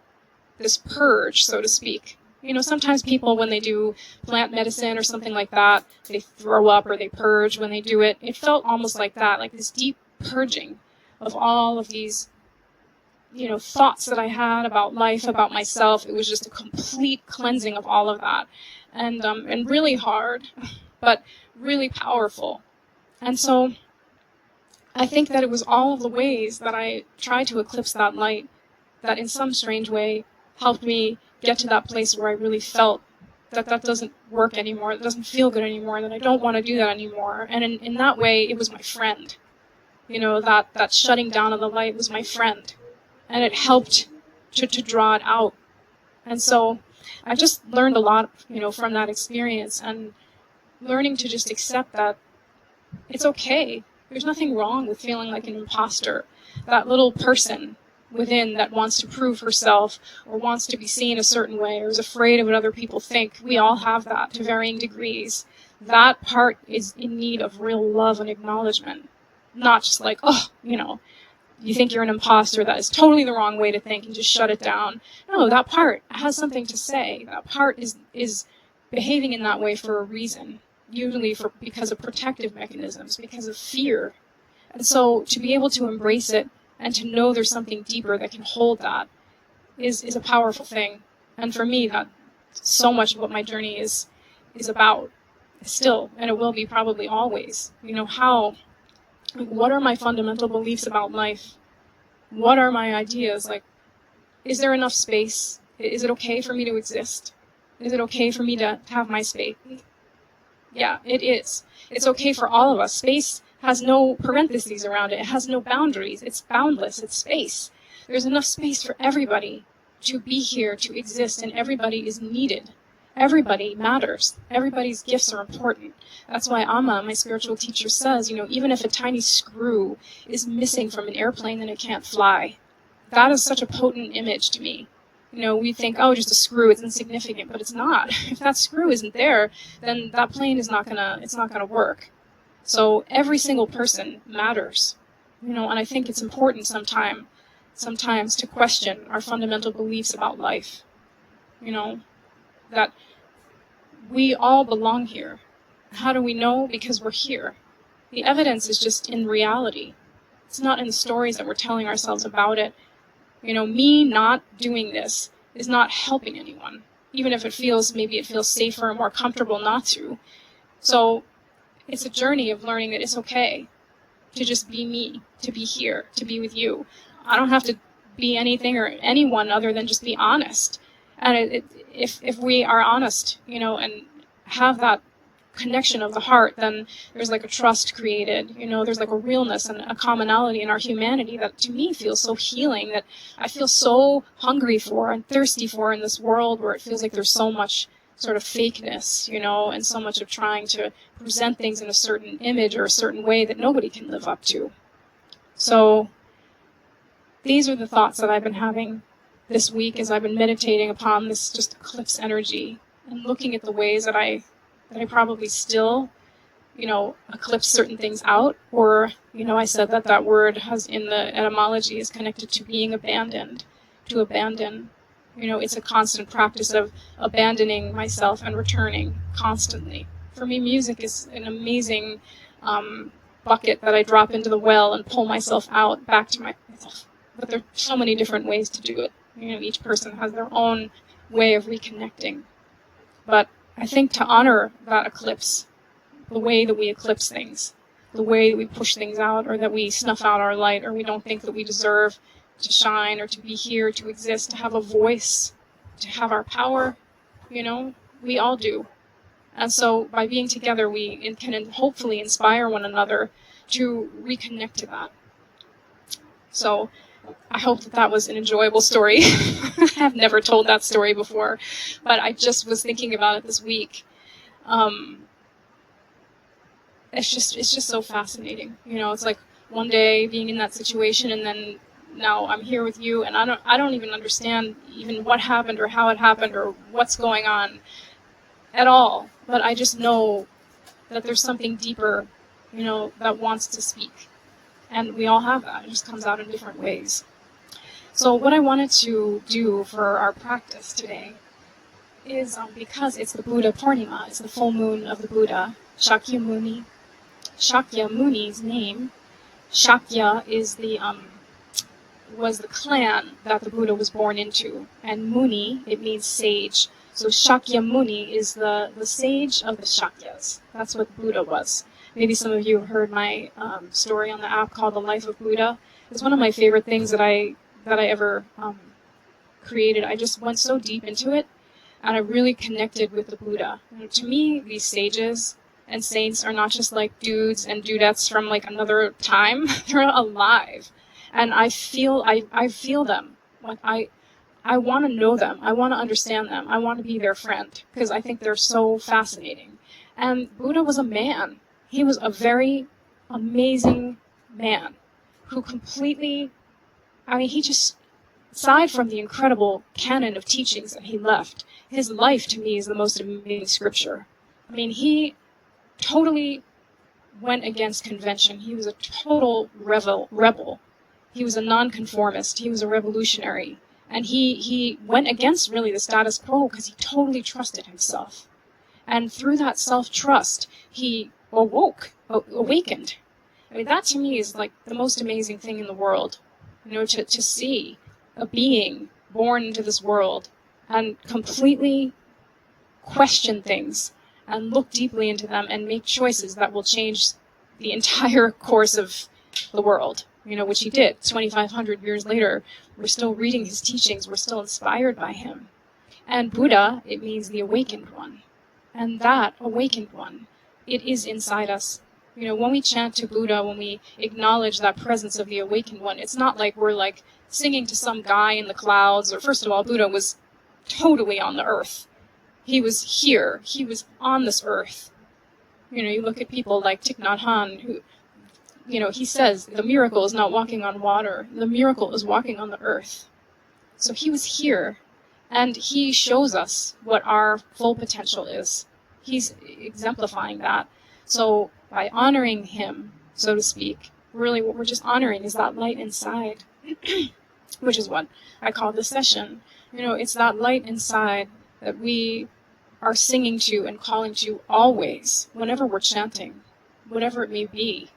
[SPEAKER 1] this purge, so to speak. Sometimes people, when they do plant medicine or something like that, they throw up or they purge when they do it. It felt almost like that, like this deep purging of all of these, thoughts that I had about life, about myself. It was just a complete cleansing of all of that. And really hard, but really powerful. And so I think that it was all of the ways that I tried to eclipse that light that in some strange way helped me get to that place where I really felt that doesn't work anymore, it doesn't feel good anymore, and that I don't want to do that anymore. And in that way, it was my friend. That shutting down of the light was my friend. And it helped to draw it out. And so I just learned a lot, from that experience, and learning to just accept that it's okay. There's nothing wrong with feeling like an imposter. That little person within that wants to prove herself or wants to be seen a certain way or is afraid of what other people think. We all have that to varying degrees. That part is in need of real love and acknowledgement. Not just like, you think you're an imposter, that is totally the wrong way to think and just shut it down. No, that part has something to say. That part is behaving in that way for a reason. Usually because of protective mechanisms, because of fear. And so to be able to embrace it and to know there's something deeper that can hold that is a powerful thing. And for me, that's so much of what my journey is about still, and it will be probably always. What are my fundamental beliefs about life? What are my ideas? Is there enough space? Is it okay for me to exist? Is it okay for me to have my space? Yeah, it is. It's okay for all of us. Space has no parentheses around it. It has no boundaries. It's boundless. It's space. There's enough space for everybody to be here, to exist, and everybody is needed. Everybody matters. Everybody's gifts are important. That's why Amma, my spiritual teacher, says, even if a tiny screw is missing from an airplane, then it can't fly. That is such a potent image to me. We think, just a screw, it's insignificant, but it's not. If that screw isn't there, then that plane is not gonna work. So every single person matters, and I think it's important sometimes to question our fundamental beliefs about life, that we all belong here. How do we know? Because we're here. The evidence is just in reality. It's not in the stories that we're telling ourselves about it. Me not doing this is not helping anyone, even if maybe it feels safer and more comfortable not to. So it's a journey of learning that it's okay to just be me, to be here, to be with you. I don't have to be anything or anyone other than just be honest. And if we are honest, and have that connection of the heart, then there's like a trust created, there's like a realness and a commonality in our humanity that to me feels so healing, that I feel so hungry for and thirsty for in this world where it feels like there's so much sort of fakeness, and so much of trying to present things in a certain image or a certain way that nobody can live up to. So these are the thoughts that I've been having this week as I've been meditating upon this just eclipse energy and looking at the ways that I probably still, eclipse certain things out, or, I said that word has in the etymology is connected to being abandoned, to abandon. It's a constant practice of abandoning myself and returning constantly. For me, music is an amazing bucket that I drop into the well and pull myself out back to myself. But there are so many different ways to do it. Each person has their own way of reconnecting. But I think to honor that eclipse, the way that we eclipse things, the way that we push things out, or that we snuff out our light, or we don't think that we deserve to shine, or to be here, to exist, to have a voice, to have our power, we all do. And so by being together, we can hopefully inspire one another to reconnect to that. So I hope that was an enjoyable story. I have never told that story before, but I just was thinking about it this week. It's just so fascinating. It's like one day being in that situation, and then now I'm here with you, and I don't even understand even what happened or how it happened or what's going on at all. But I just know that there's something deeper, that wants to speak. And we all have that. It just comes out in different ways. So what I wanted to do for our practice today is, because it's the Buddha Purnima, it's the full moon of the Buddha, Shakyamuni. Shakyamuni's name, Shakya is was the clan that the Buddha was born into, and Muni, it means sage. So Shakyamuni is the sage of the Shakyas. That's what Buddha was. Maybe some of you have heard my story on the app called The Life of Buddha. It's one of my favorite things that I ever created. I just went so deep into it, and I really connected with the Buddha. To me, these sages and saints are not just like dudes and dudettes from like another time. They're alive, and I feel them. Like I want to know them. I want to understand them. I want to be their friend because I think they're so fascinating. And Buddha was a man. He was a very amazing man who completely, he just, aside from the incredible canon of teachings that he left, his life to me is the most amazing scripture. He totally went against convention. He was a total rebel. He was a nonconformist. He was a revolutionary. And he went against really the status quo because he totally trusted himself. And through that self-trust, he awakened. That to me is like the most amazing thing in the world. To see a being born into this world and completely question things and look deeply into them and make choices that will change the entire course of the world, which he did. 2,500 years later, we're still reading his teachings, we're still inspired by him. And Buddha, it means the awakened one. And that awakened one, it is inside us. When we chant to Buddha, when we acknowledge that presence of the awakened one, it's not like we're like singing to some guy in the clouds, or first of all, Buddha was totally on the earth. He was here. He was on this earth. You look at people like Thich Nhat Hanh, who, he says the miracle is not walking on water. The miracle is walking on the earth. So he was here, and he shows us what our full potential is. He's exemplifying that. So by honoring him, so to speak, really what we're just honoring is that light inside, which is what I call this session. It's that light inside that we are singing to and calling to always, whenever we're chanting, whatever it may be.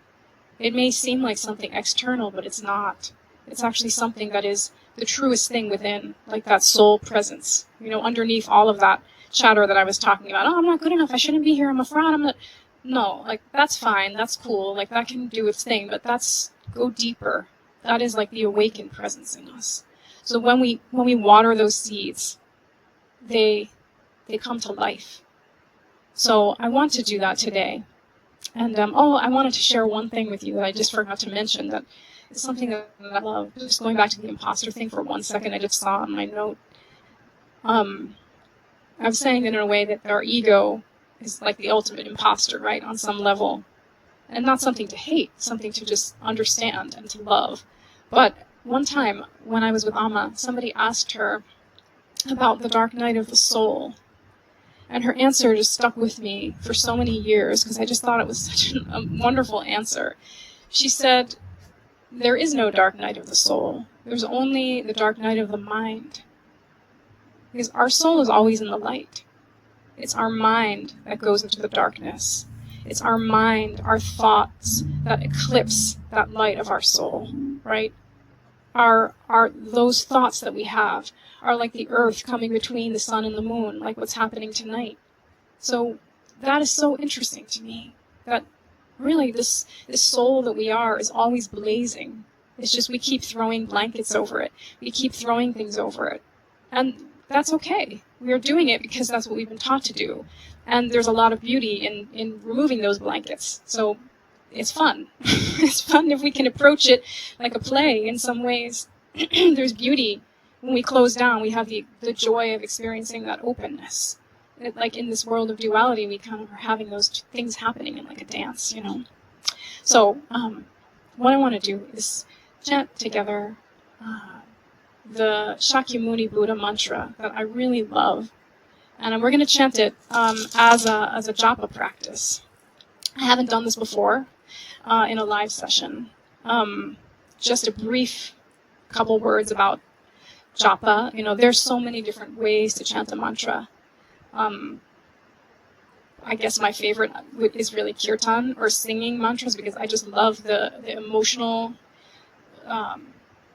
[SPEAKER 1] It may seem like something external, but it's not. It's actually something that is the truest thing within, like that soul presence. Underneath all of that chatter that I was talking about. Oh, I'm not good enough. I shouldn't be here. I'm a fraud. I'm not. No, that's fine. That's cool. That can do its thing, but go deeper. That is like the awakened presence in us. So when we water those seeds, they come to life. So I want to do that today. And I wanted to share one thing with you that I just forgot to mention, that is something that I love. Just going back to the imposter thing for 1 second, I just saw on my note. I'm saying it in a way that our ego is like the ultimate imposter, right, on some level. And not something to hate, something to just understand and to love. But one time when I was with Amma, somebody asked her about the dark night of the soul. And her answer just stuck with me for so many years because I just thought it was such a wonderful answer. She said, there is no dark night of the soul. There's only the dark night of the mind. Because our soul is always in the light. It's our mind that goes into the darkness. It's our mind, our thoughts that eclipse that light of our soul, right? Those thoughts that we have are like the earth coming between the sun and the moon, like what's happening tonight. So that is so interesting to me, that really this soul that we are is always blazing. It's just we keep throwing blankets over it. We keep throwing things over it. And that's okay. We are doing it because that's what we've been taught to do. And there's a lot of beauty in removing those blankets. So it's fun. It's fun if we can approach it like a play in some ways. There's beauty. When we close down, we have the joy of experiencing that openness. Like in this world of duality, we kind of are having those things happening in like a dance, you know. So what I want to do is chant together the Shakyamuni Buddha mantra that I really love. And we're going to chant it as a japa practice. I haven't done this before in a live session. Just a brief couple words about japa. You know, there's so many different ways to chant a mantra. I guess my favorite is really kirtan, or singing mantras, because I just love the emotional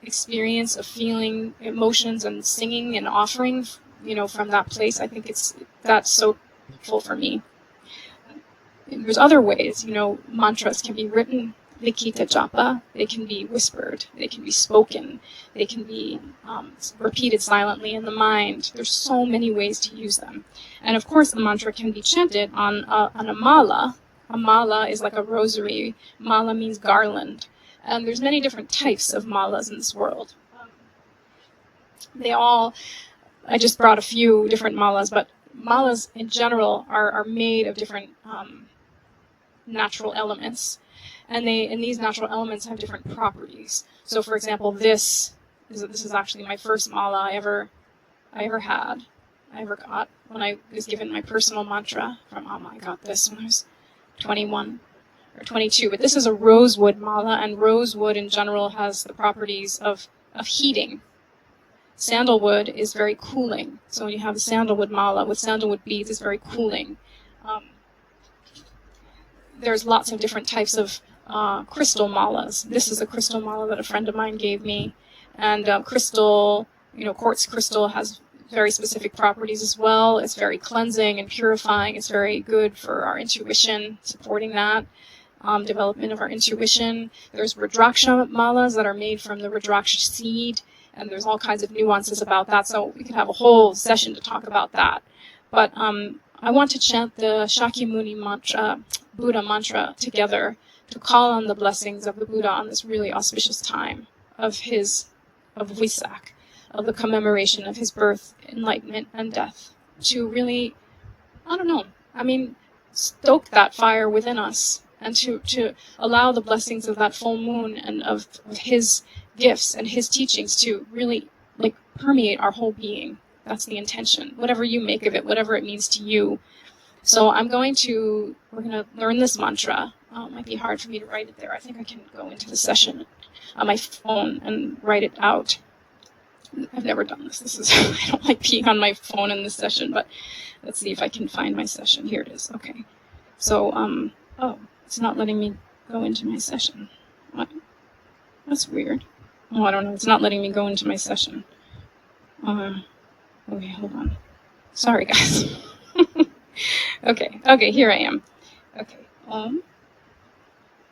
[SPEAKER 1] experience of feeling emotions and singing and offering, you know, from that place. I think that's so beautiful for me. There's other ways, you know, mantras can be written, likita japa, they can be whispered, they can be spoken, they can be repeated silently in the mind. There's so many ways to use them. And of course, the mantra can be chanted on a mala. A mala is like a rosary. Mala means garland. And there's many different types of malas in this world. I just brought a few different malas, but malas in general are made of different natural elements. And these natural elements have different properties. So for example, this is actually my first mala I ever got when I was given my personal mantra from Amma. I got this when I was 21 or 22. But this is a rosewood mala, and rosewood in general has the properties of heating. Sandalwood is very cooling. So when you have a sandalwood mala with sandalwood beads, it's very cooling. There's lots of different types of crystal malas. This is a crystal mala that a friend of mine gave me. And crystal, you know, quartz crystal has very specific properties as well. It's very cleansing and purifying. It's very good for our intuition, supporting that development of our intuition. There's Rudraksha malas that are made from the Rudraksha seed, and there's all kinds of nuances about that. So we could have a whole session to talk about that. But I want to chant the Shakyamuni mantra, Buddha mantra, together to call on the blessings of the Buddha on this really auspicious time of Vesak, of the commemoration of his birth, enlightenment, and death, to really, stoke that fire within us, and to allow the blessings of that full moon and of his gifts and his teachings to really permeate our whole being. That's the intention, whatever you make of it, whatever it means to you. So we're going to learn this mantra. It might be hard for me to write it there. I think I can go into the session on my phone and write it out. I've never done this. I don't like being on my phone in this session, but let's see if I can find my session. Here it is. Okay. So, it's not letting me go into my session. What? That's weird. Oh, I don't know. It's not letting me go into my session. Okay, hold on. Sorry, guys. Okay, here I am. Okay.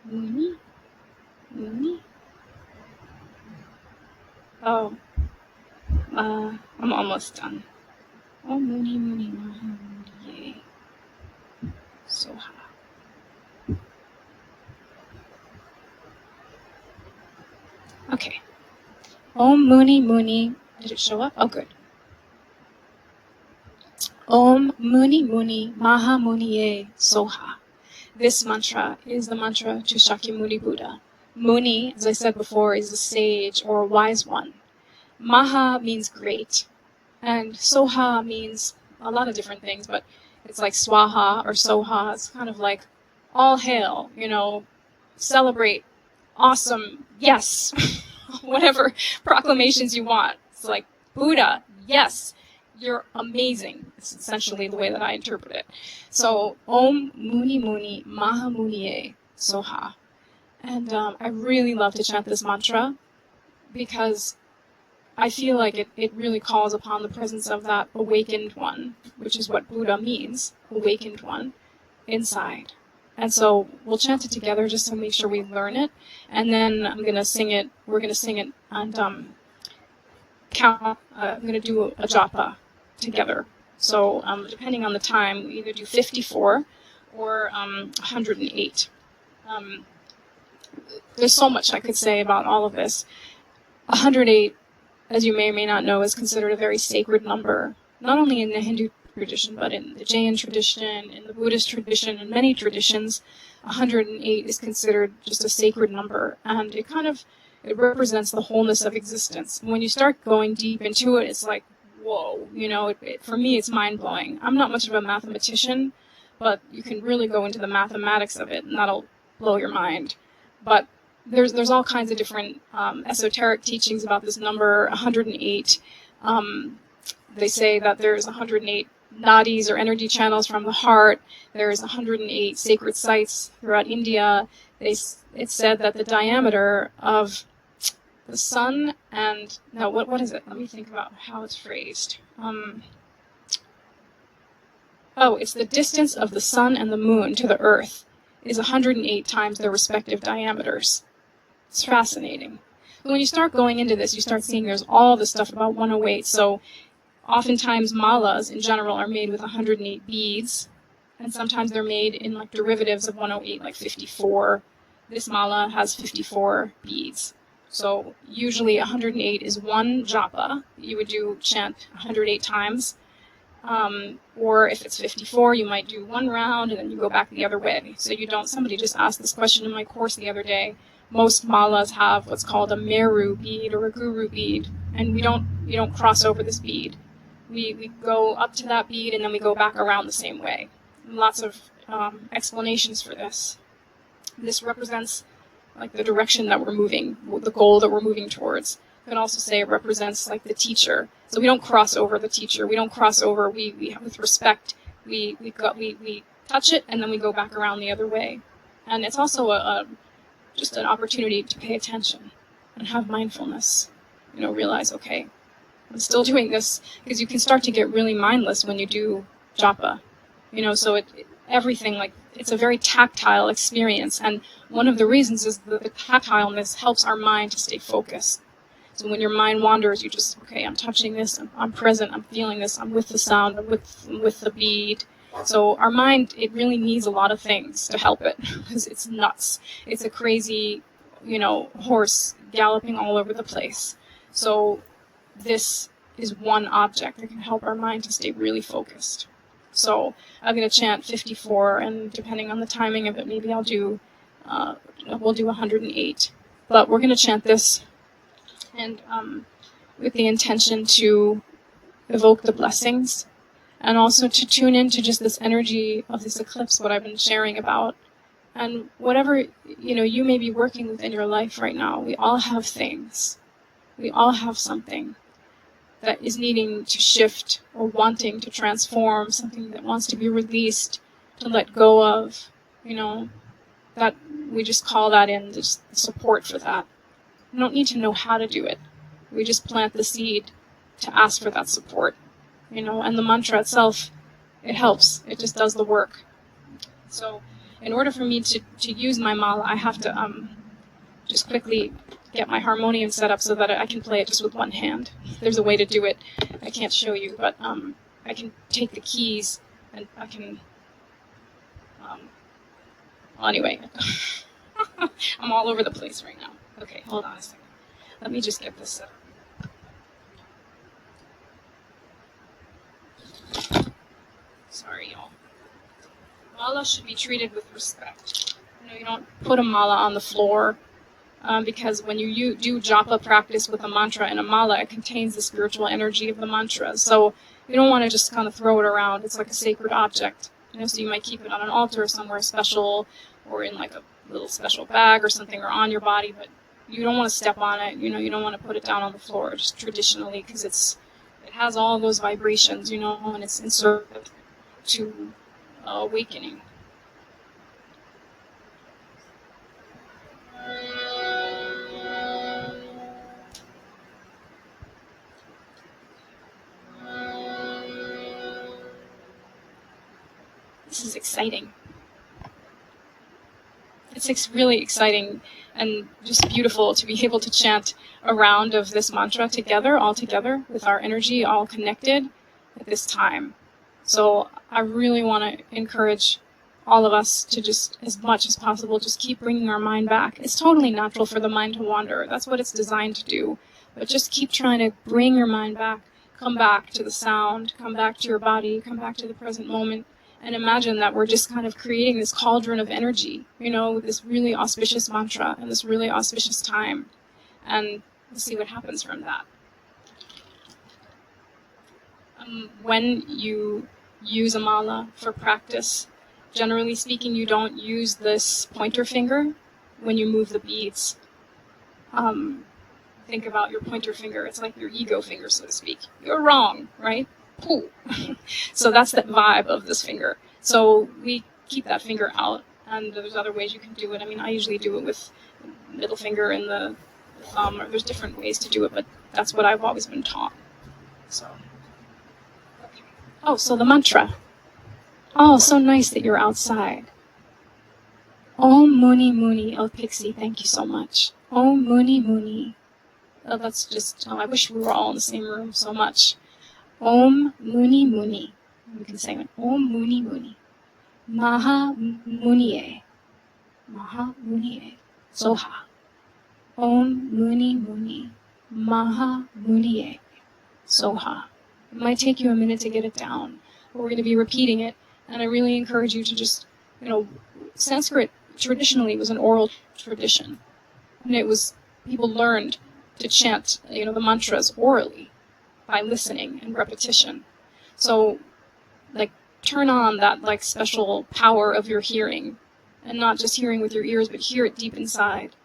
[SPEAKER 1] Muni. Oh. I'm almost done. Oh, Muni, Maha, Muni, Soha. Okay. Om Muni. Did it show up? Oh, good. Om Muni Maha Muniye Soha. This mantra is the mantra to Shakyamuni Buddha. Muni, as I said before, is a sage or a wise one. Maha means great, and Soha means a lot of different things, but it's like Swaha or Soha. It's kind of like all hail, celebrate, awesome, yes, whatever proclamations you want. It's like, Buddha, yes, you're amazing. It's essentially the way that I interpret it. So, Om Muni Maha Muniye Soha. And I really love to chant this mantra because I feel like it really calls upon the presence of that awakened one, which is what Buddha means, awakened one, inside. And so we'll chant it together just to make sure we learn it. And then I'm going to sing it. We're going to sing it and count. I'm going to do a japa together. So depending on the time, we either do 54 or 108. There's so much I could say about all of this. 108, as you may or may not know, is considered a very sacred number, not only in the Hindu tradition, but in the Jain tradition, in the Buddhist tradition, and many traditions. 108 is considered just a sacred number, and it represents the wholeness of existence. When you start going deep into it, it's like, whoa, for me, it's mind-blowing. I'm not much of a mathematician, but you can really go into the mathematics of it, and that'll blow your mind. But there's all kinds of different esoteric teachings about this number, 108. They say that there's 108 nadis or energy channels from the heart. There's 108 sacred sites throughout India. It's said that the diameter of the sun and no, what is it? Let me think about how it's phrased. It's the distance of the sun and the moon to the earth is 108 times their respective diameters. It's fascinating. When you start going into this, you start seeing there's all this stuff about 108. So oftentimes malas in general are made with 108 beads, and sometimes they're made in like derivatives of 108, like 54. This mala has 54 beads. So usually 108 is one japa. You would chant 108 times. Or if it's 54, you might do one round and then you go back the other way. So somebody just asked this question in my course the other day. Most malas have what's called a meru bead or a guru bead, and you don't cross over this bead. We go up to that bead and then we go back around the same way. Lots of explanations for this. This represents like the direction that we're moving, the goal that we're moving towards. You can also say it represents like the teacher. So we don't cross over the teacher. We don't cross over. We with respect. We touch it and then we go back around the other way. And it's also just an opportunity to pay attention and have mindfulness. Realize, okay, I'm still doing this, because you can start to get really mindless when you do japa. So everything, like, it's a very tactile experience, and one of the reasons is that the tactileness helps our mind to stay focused. So when your mind wanders, you just, okay, I'm touching this, I'm present, I'm feeling this, I'm with the sound, I'm with the bead. So our mind, it really needs a lot of things to help it, because it's nuts. It's a crazy, horse galloping all over the place. So this is one object that can help our mind to stay really focused. So I'm going to chant 54, and depending on the timing of it, maybe we'll do 108. But we're going to chant this, and with the intention to evoke the blessings, and also to tune into just this energy of this eclipse, what I've been sharing about. And whatever, you may be working with in your life right now, we all have things. We all have something that is needing to shift or wanting to transform, something that wants to be released, to let go of, that we just call that in, just support for that. We don't need to know how to do it. We just plant the seed to ask for that support, and the mantra itself, it helps. It just does the work. So in order for me to use my mala, I have to just quickly get my harmonium set up so that I can play it just with one hand. There's a way to do it. I can't show you, but I can take the keys and I can... anyway, I'm all over the place right now. Okay, hold on a second. Let me just get this set up. Sorry, y'all. Mala should be treated with respect. You don't put a mala on the floor, because when you do japa practice with a mantra and a mala, it contains the spiritual energy of the mantra. So you don't want to just kind of throw it around. It's like a sacred object. So you might keep it on an altar somewhere special, or in like a little special bag or something, or on your body, but you don't want to step on it. You don't want to put it down on the floor, just traditionally, because it has all those vibrations, and it's in service to awakening. this is exciting. It's really exciting and just beautiful to be able to chant a round of this mantra together, all together, with our energy all connected at this time. So I really want to encourage all of us to just, as much as possible, just keep bringing our mind back. It's totally natural for the mind to wander. That's what it's designed to do. But just keep trying to bring your mind back. Come back to the sound. Come back to your body. Come back to the present moment. And imagine that we're just kind of creating this cauldron of energy, you know, this really auspicious mantra and this really auspicious time. And we'll see what happens from that. When you use a mala for practice, generally speaking, you don't use this pointer finger when you move the beads. Think about your pointer finger. It's like your ego finger, so to speak. You're wrong, right? Pooh. So that's the vibe of this finger. So we keep that finger out, and there's other ways you can do it. I mean, I usually do it with the middle finger and the thumb, or there's different ways to do it, but that's what I've always been taught. So, okay. Oh, so the mantra. Oh, so nice that you're outside. Om Muni Muni. Oh, Pixie, thank you so much. Om Muni Muni. Oh, that's just, I wish we were all in the same room so much. Om Muni Muni. We can say it. Om Muni Muni. Maha Muniye. Maha Muniye. Soha. Om Muni Muni. Maha Muniye. Soha. It might take you a minute to get it down, but we're going to be repeating it, and I really encourage you to just, Sanskrit traditionally was an oral tradition, and it was, people learned to chant, the mantras orally by listening and repetition. So, turn on that, special power of your hearing, and not just hearing with your ears, but hear it deep inside.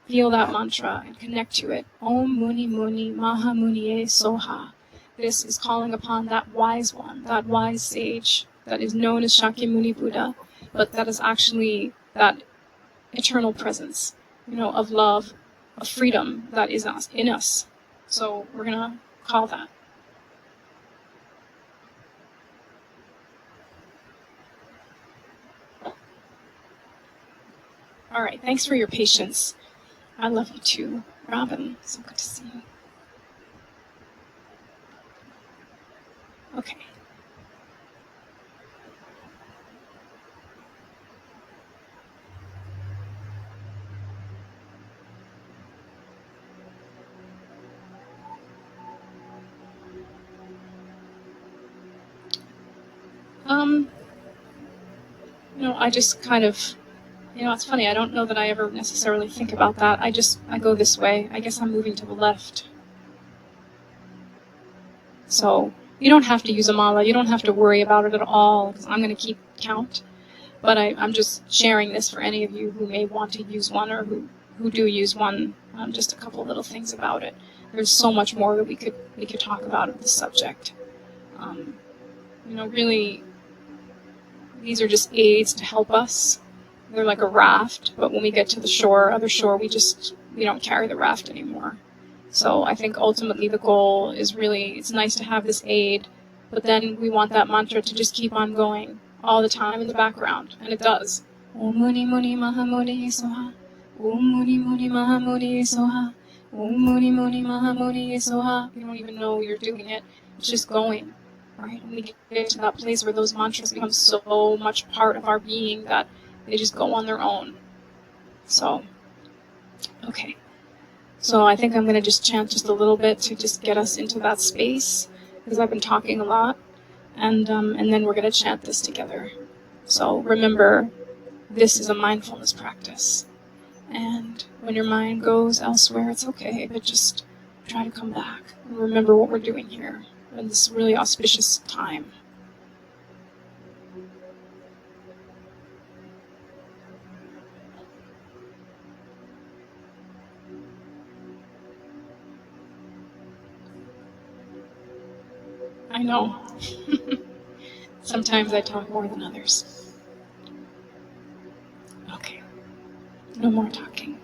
[SPEAKER 1] Feel that mantra and connect to it. Om Muni Muni Maha Muniye Soha. This is calling upon that wise one, that wise sage that is known as Shakyamuni Buddha, but that is actually that eternal presence, of love, of freedom that is in us. So we're going to call that. All right, thanks for your patience. I love you too, Robin. So good to see you. Okay. I just kind of, it's funny, I don't know that I ever necessarily think about that. I go this way. I guess I'm moving to the left. So you don't have to use a mala. You don't have to worry about it at all, because I'm going to keep count. But I'm just sharing this for any of you who may want to use one, or who do use one. Just a couple little things about it. There's so much more that we could talk about of this subject. Really, these are just aids to help us. They're like a raft, but when we get to the other shore, we don't carry the raft anymore. So I think ultimately the goal is really, it's nice to have this aid, but then we want that mantra to just keep on going all the time in the background, and it does. Om Muni Muni Maha Muni Soha. Om Muni Muni Maha Muni Soha. Om Muni Muni Maha Muni Soha. You don't even know you're doing it. It's just going. Right? And we get to that place where those mantras become so much part of our being that they just go on their own. So, okay. So I think I'm going to just chant just a little bit to just get us into that space, because I've been talking a lot, and then we're going to chant this together. So remember, this is a mindfulness practice, and when your mind goes elsewhere, it's okay, but just try to come back and remember what we're doing here in this really auspicious time. I know. Sometimes I talk more than others. Okay. No more talking.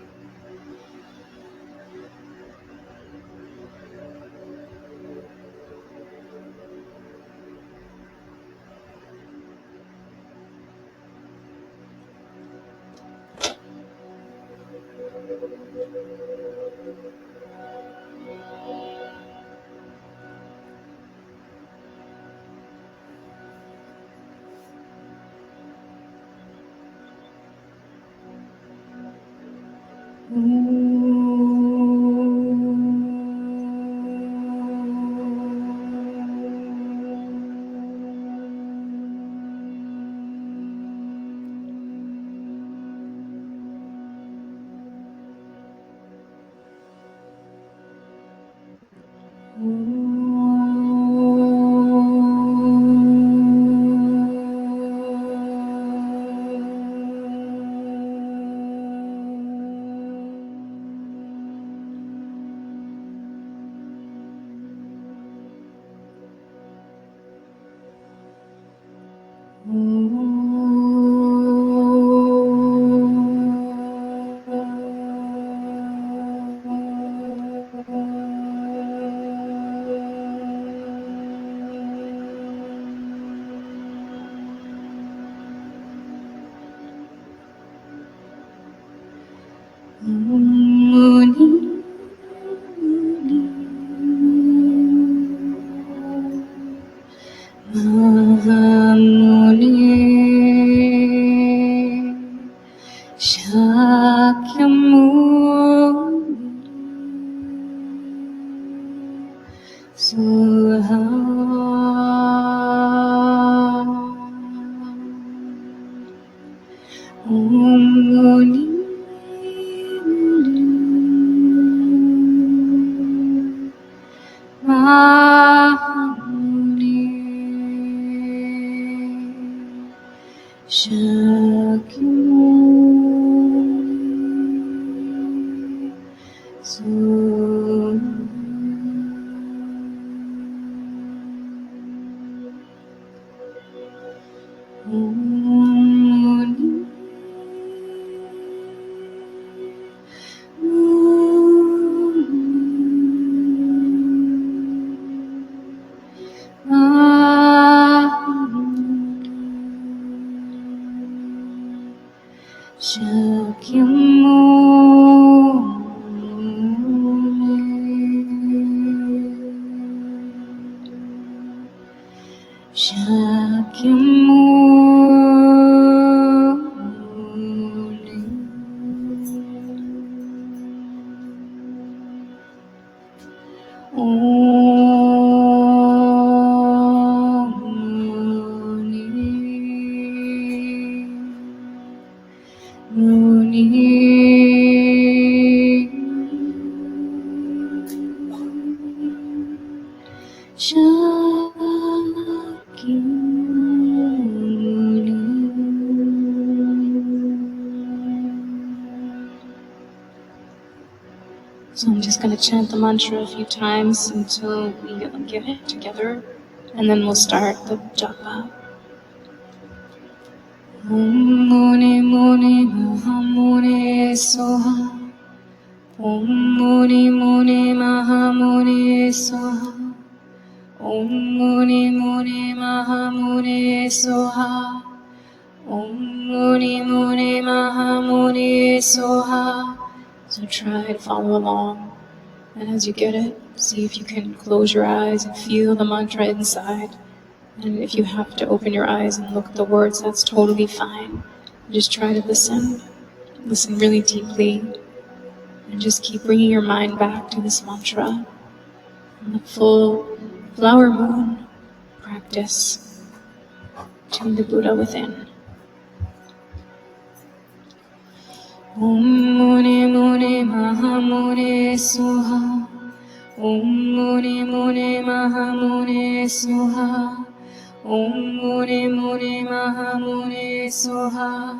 [SPEAKER 1] So I'm just going to chant the mantra a few times until we get it together, and then we'll start the japa. Om Muni Muni Mahamuni Soha. Om Muni Muni Mahamuni Soha. Om Muni Muni Mahamuni Soha. Om Muni Muni Mahamuni Soha. So try to follow along, and as you get it, see if you can close your eyes and feel the mantra inside. And if you have to open your eyes and look at the words, that's totally fine. Just try to listen really deeply, and just keep bringing your mind back to this mantra and the full flower moon practice to the Buddha within. Om Muni Muni Mahamuni Soha. Om Muni Muni Mahamuni Soha. Om Muni Muni Mahamuni Soha.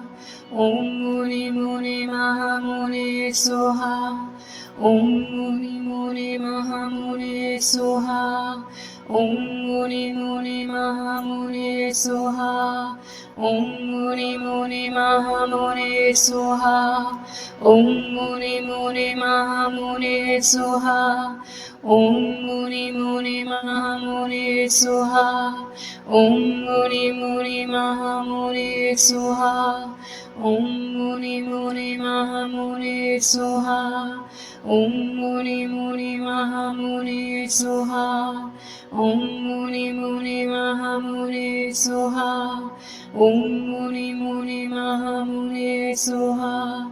[SPEAKER 1] Om Muni Muni Mahamuni Soha. Om Muni Muni Mahamuni Soha. Om Muni Muni Mahamuni Soha. Om Muni Muni Mahamuni Soha. Om Muni Muni Mahamuni Soha. Om Muni Muni Mahamuni Soha. Om Muni Muni Mahamuni Soha. Om Muni Muni Mahamuni Soha. Om Muni Muni Mahamuni Soha. Om Muni Muni Mahamuni Soha. Om Muni Muni Mahamuni Soha.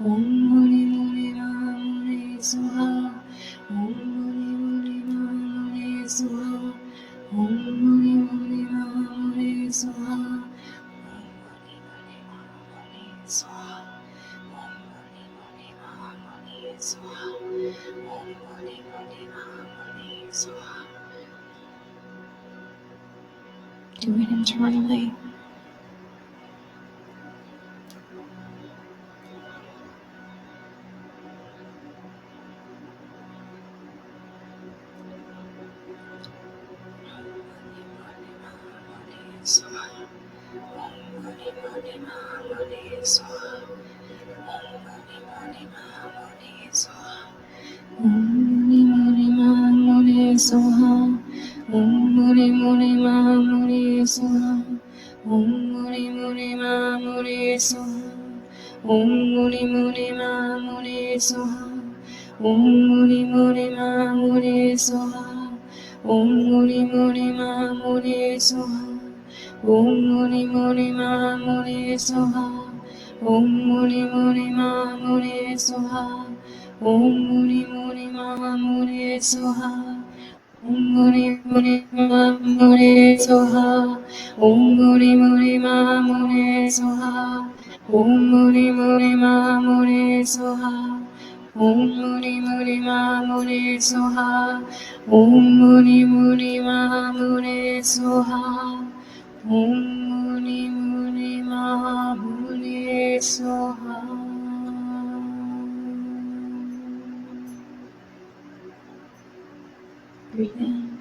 [SPEAKER 1] Om Muni Muni Ma Muni Soha. Om Muni Muni Ma Muni Soha. Om Muni Muni Ma Muni Soha. Do it internally. Om Muni Muni Ma Muni Soha. Om Muni Muni Ma Muni Soha. Om Muni Muni Ma Muni Soha. Om Muni Muni Ma Muni Soha. Om Muni Muni Ma Muni Soha. Om Muni Muni Ma Muni Soha. Om Muni Muni Ma Muni Soha. Om Muni Muni Ma Muni Soha. Om Muni Muni Ma Muni Soha. Om Muni Muni Ma Muni Soha. Om Muni Muni Ma Muni Soha. Om Muni Muni Ma Muni Soha. Om Muni Muni Ma Muni Soha. Om Muni Muni Ma Muni Soha. Om Muni Muni Ma Muni Soha. Breathe in.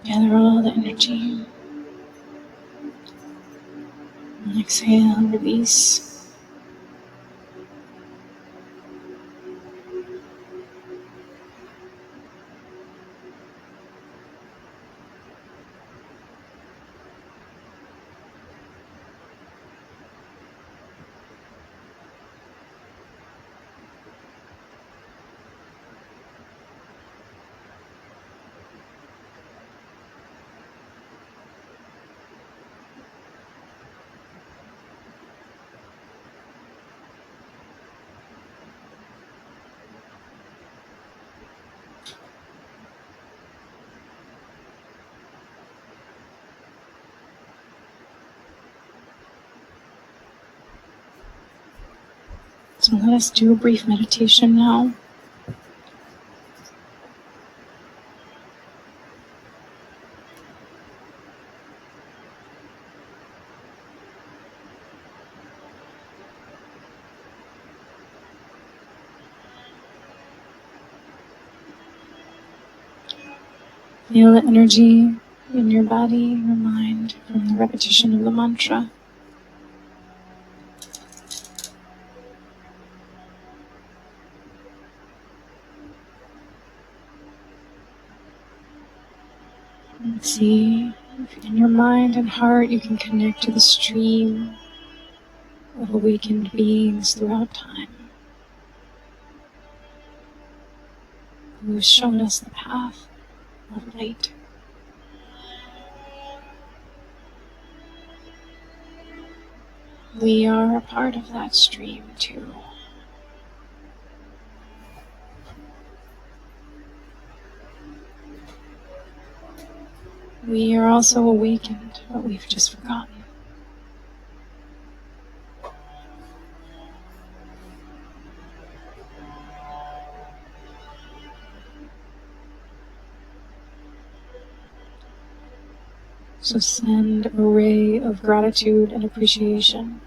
[SPEAKER 1] Gather all the energy. And exhale, release. So let us do a brief meditation now. Feel the energy in your body, your mind, from the repetition of the mantra. And see if in your mind and heart you can connect to the stream of awakened beings throughout time, who have shown us the path of light. We are a part of that stream too. We are also awakened, but we've just forgotten. So send a ray of gratitude and appreciation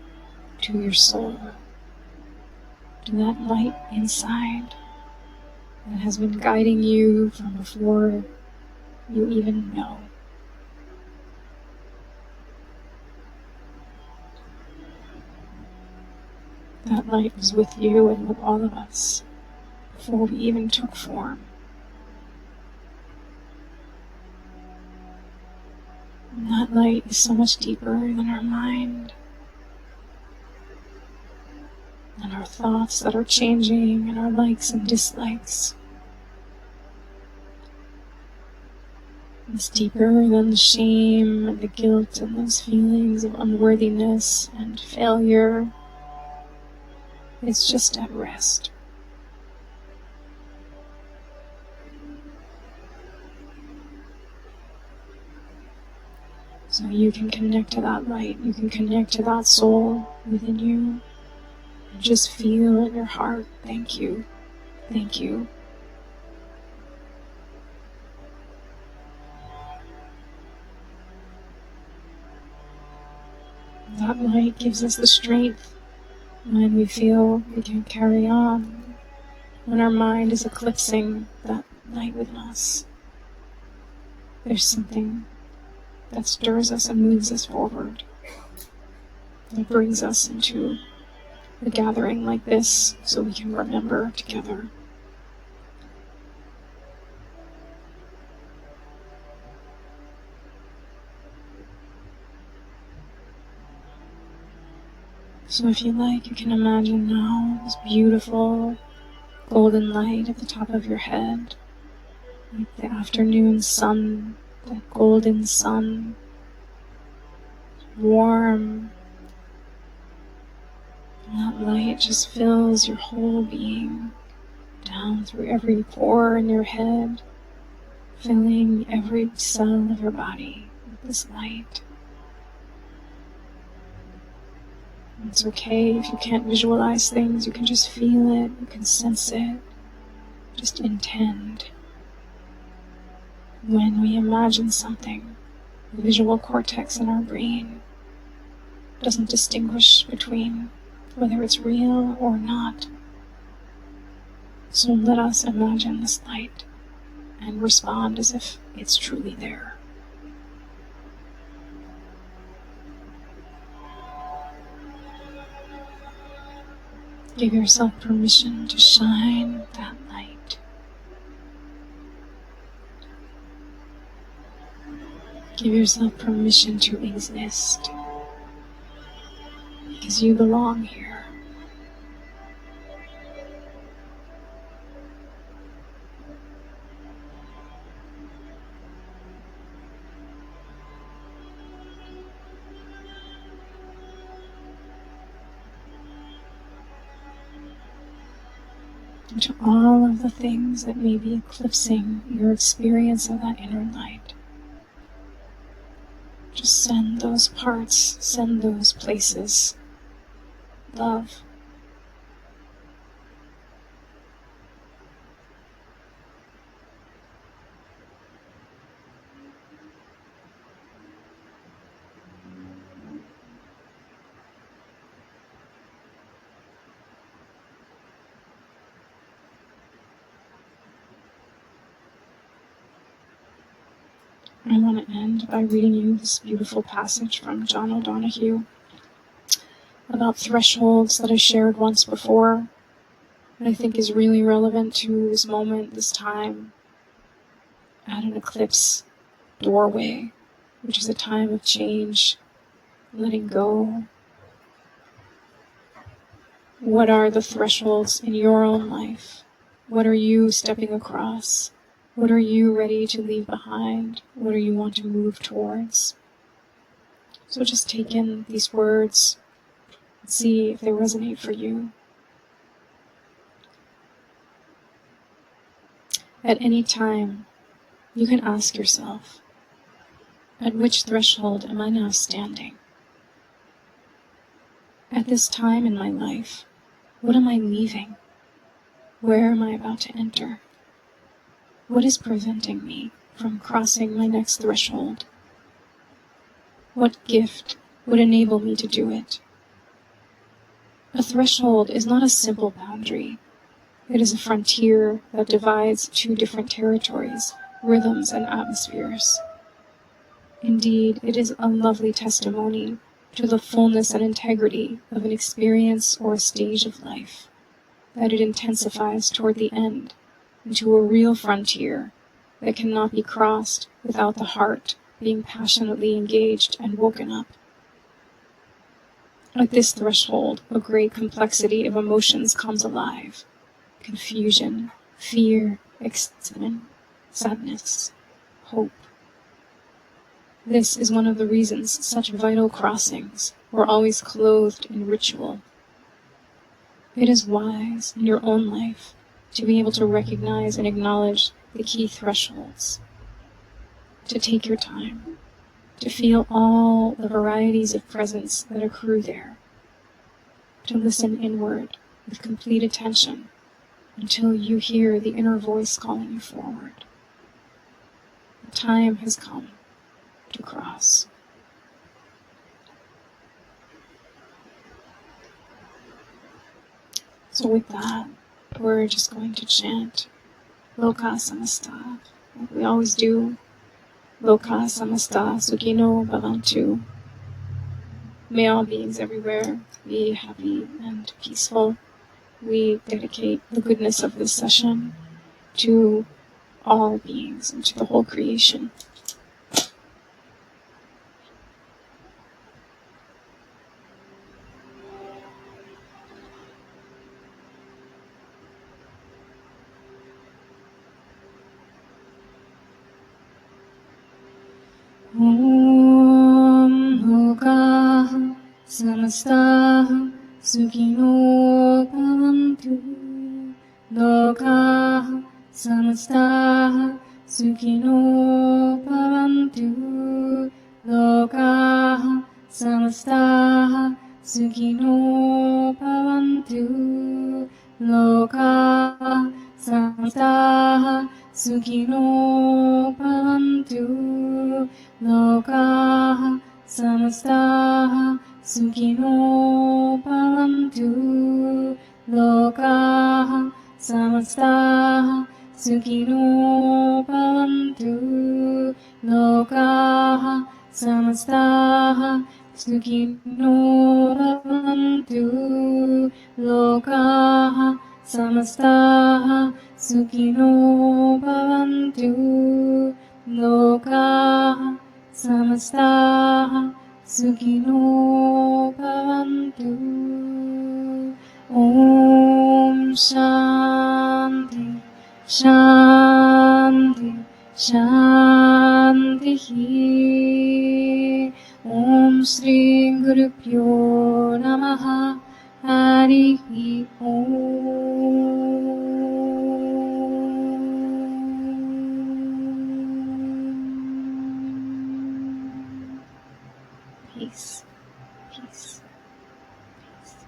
[SPEAKER 1] to your soul, to that light inside that has been guiding you from before you even know. That light was with you and with all of us before we even took form. And that light is so much deeper than our mind and our thoughts that are changing and our likes and dislikes. It's deeper than the shame and the guilt and those feelings of unworthiness and failure It's just at rest. So you can connect to that light, you can connect to that soul within you, and just feel in your heart, thank you, thank you. That light gives us the strength when we feel we can carry on, when our mind is eclipsing that light within us. There's something that stirs us and moves us forward, that brings us into a gathering like this so we can remember together. So if you like, you can imagine now this beautiful golden light at the top of your head, like the afternoon sun, that golden sun, warm. And that light just fills your whole being, down through every pore in your head, filling every cell of your body with this light. It's okay if you can't visualize things, you can just feel it, you can sense it, just intend. When we imagine something, the visual cortex in our brain doesn't distinguish between whether it's real or not. So let us imagine this light and respond as if it's truly there. Give yourself permission to shine that light. Give yourself permission to exist, because you belong here. And to all of the things that may be eclipsing your experience of that inner light, just send those parts, send those places love. I want to end by reading you this beautiful passage from John O'Donohue about thresholds that I shared once before, that I think is really relevant to this moment, this time, at an eclipse doorway, which is a time of change, letting go. What are the thresholds in your own life? What are you stepping across? What are you ready to leave behind? What do you want to move towards? So just take in these words and see if they resonate for you. At any time, you can ask yourself, at which threshold am I now standing? At this time in my life, what am I leaving? Where am I about to enter? What is preventing me from crossing my next threshold? What gift would enable me to do it? A threshold is not a simple boundary. It is a frontier that divides two different territories, rhythms, and atmospheres. Indeed, it is a lovely testimony to the fullness and integrity of an experience or a stage of life, that it intensifies toward the end into a real frontier that cannot be crossed without the heart being passionately engaged and woken up. At this threshold, a great complexity of emotions comes alive: confusion, fear, excitement, sadness, hope. This is one of the reasons such vital crossings were always clothed in ritual. It is wise in your own life to be able to recognize and acknowledge the key thresholds, to take your time, to feel all the varieties of presence that accrue there, to listen inward with complete attention until you hear the inner voice calling you forward. The time has come to cross. So with that, we're just going to chant Loka Samasta, like we always do. Loka Samasta Sukhino Bhavantu. May all beings everywhere be happy and peaceful. We dedicate the goodness of this session to all beings and to the whole creation. Om Loka Samasta Sukhino Bhavantu. Loka Samasta Sukhino Bhavantu. Loka Samasta Sukhino Bhavantu. Loka Samasta Sukhino Bhavantu. Loka Samasta Sukhino Bhavantu. Loka Samasta Sukhino Bhavantu. Loka Samasta Sukhino Bhavantu. Loka Samasta Sukhino Bhavantu. Loka Samasta Sukhino Bhavantu. Om Shanti Shanti Shanti. Om Shri Guru Pyo Namaha. Harihi Om. Peace, peace, peace.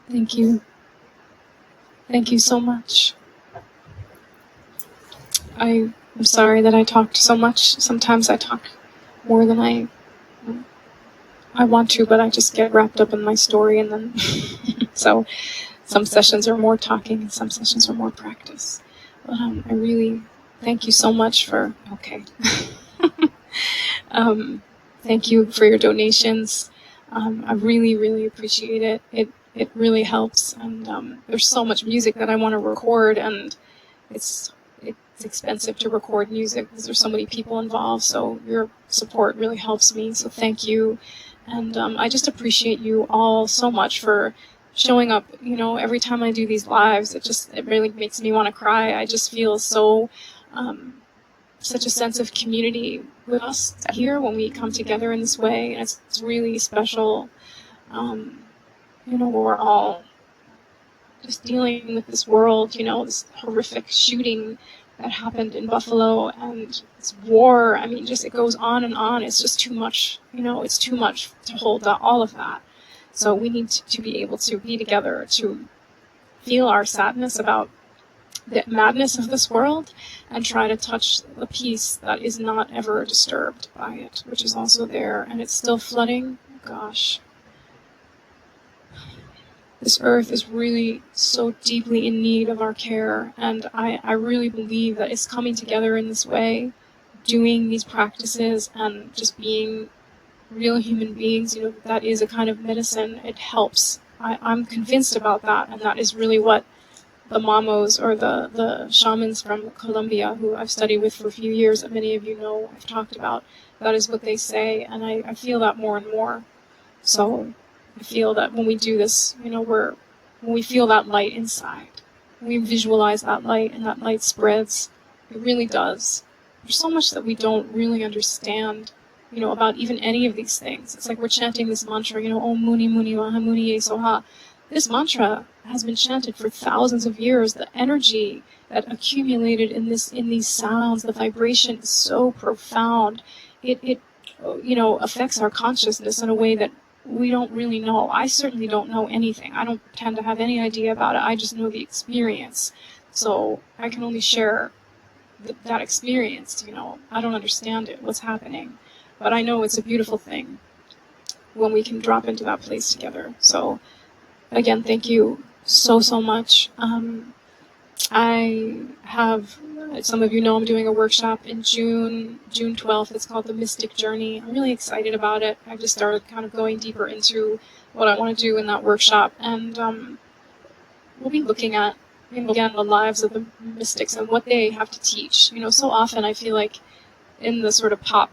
[SPEAKER 1] Thank you. Thank you so much. I'm sorry that I talked so much. Sometimes I talk more than I want to, but I just get wrapped up in my story, and then so some sessions are more talking and some sessions are more practice. But I really thank you so much for thank you for your donations. I really, really appreciate it. It really helps, and there's so much music that I want to record, and it's expensive to record music because there's so many people involved. So your support really helps me. So thank you, and I just appreciate you all so much for showing up. You know, every time I do these lives, it really makes me want to cry. I just feel so such a sense of community with us here when we come together in this way, and it's really special. You know, we're all just dealing with this world, you know, this horrific shooting that happened in Buffalo, and this war. I mean, just it goes on and on. It's just too much, you know, it's too much to hold all of that. So we need to be able to be together, to feel our sadness about the madness of this world, and try to touch the peace that is not ever disturbed by it, which is also there, and it's still flooding. Gosh. This earth is really so deeply in need of our care, and I really believe that it's coming together in this way, doing these practices and just being real human beings. You know, that is a kind of medicine. It helps. I'm convinced about that, and that is really what mamos or the shamans from Colombia who I've studied with for a few years, that many of you know I've talked about. That is what they say, and I feel that more and more. So I feel that when we do this, when we feel that light inside, we visualize that light and that light spreads, it really does. There's so much that we don't really understand, about even any of these things. It's like we're chanting this mantra, Om Muni Muni Maha Muni Ye Soha. This mantra has been chanted for thousands of years. The energy that accumulated in these sounds, the vibration is so profound. It affects our consciousness in a way that we don't really know. I certainly don't know anything. I don't tend to have any idea about it. I just know the experience. So I can only share that experience, I don't understand it, what's happening. But I know it's a beautiful thing when we can drop into that place together. So again, thank you so much. I have, some of you know I'm doing a workshop in June 12th. It's called The Mystic Journey. I'm really excited about it. I've just started kind of going deeper into what I want to do in that workshop. And we'll be looking at, again, the lives of the mystics and what they have to teach. So often I feel like in the sort of pop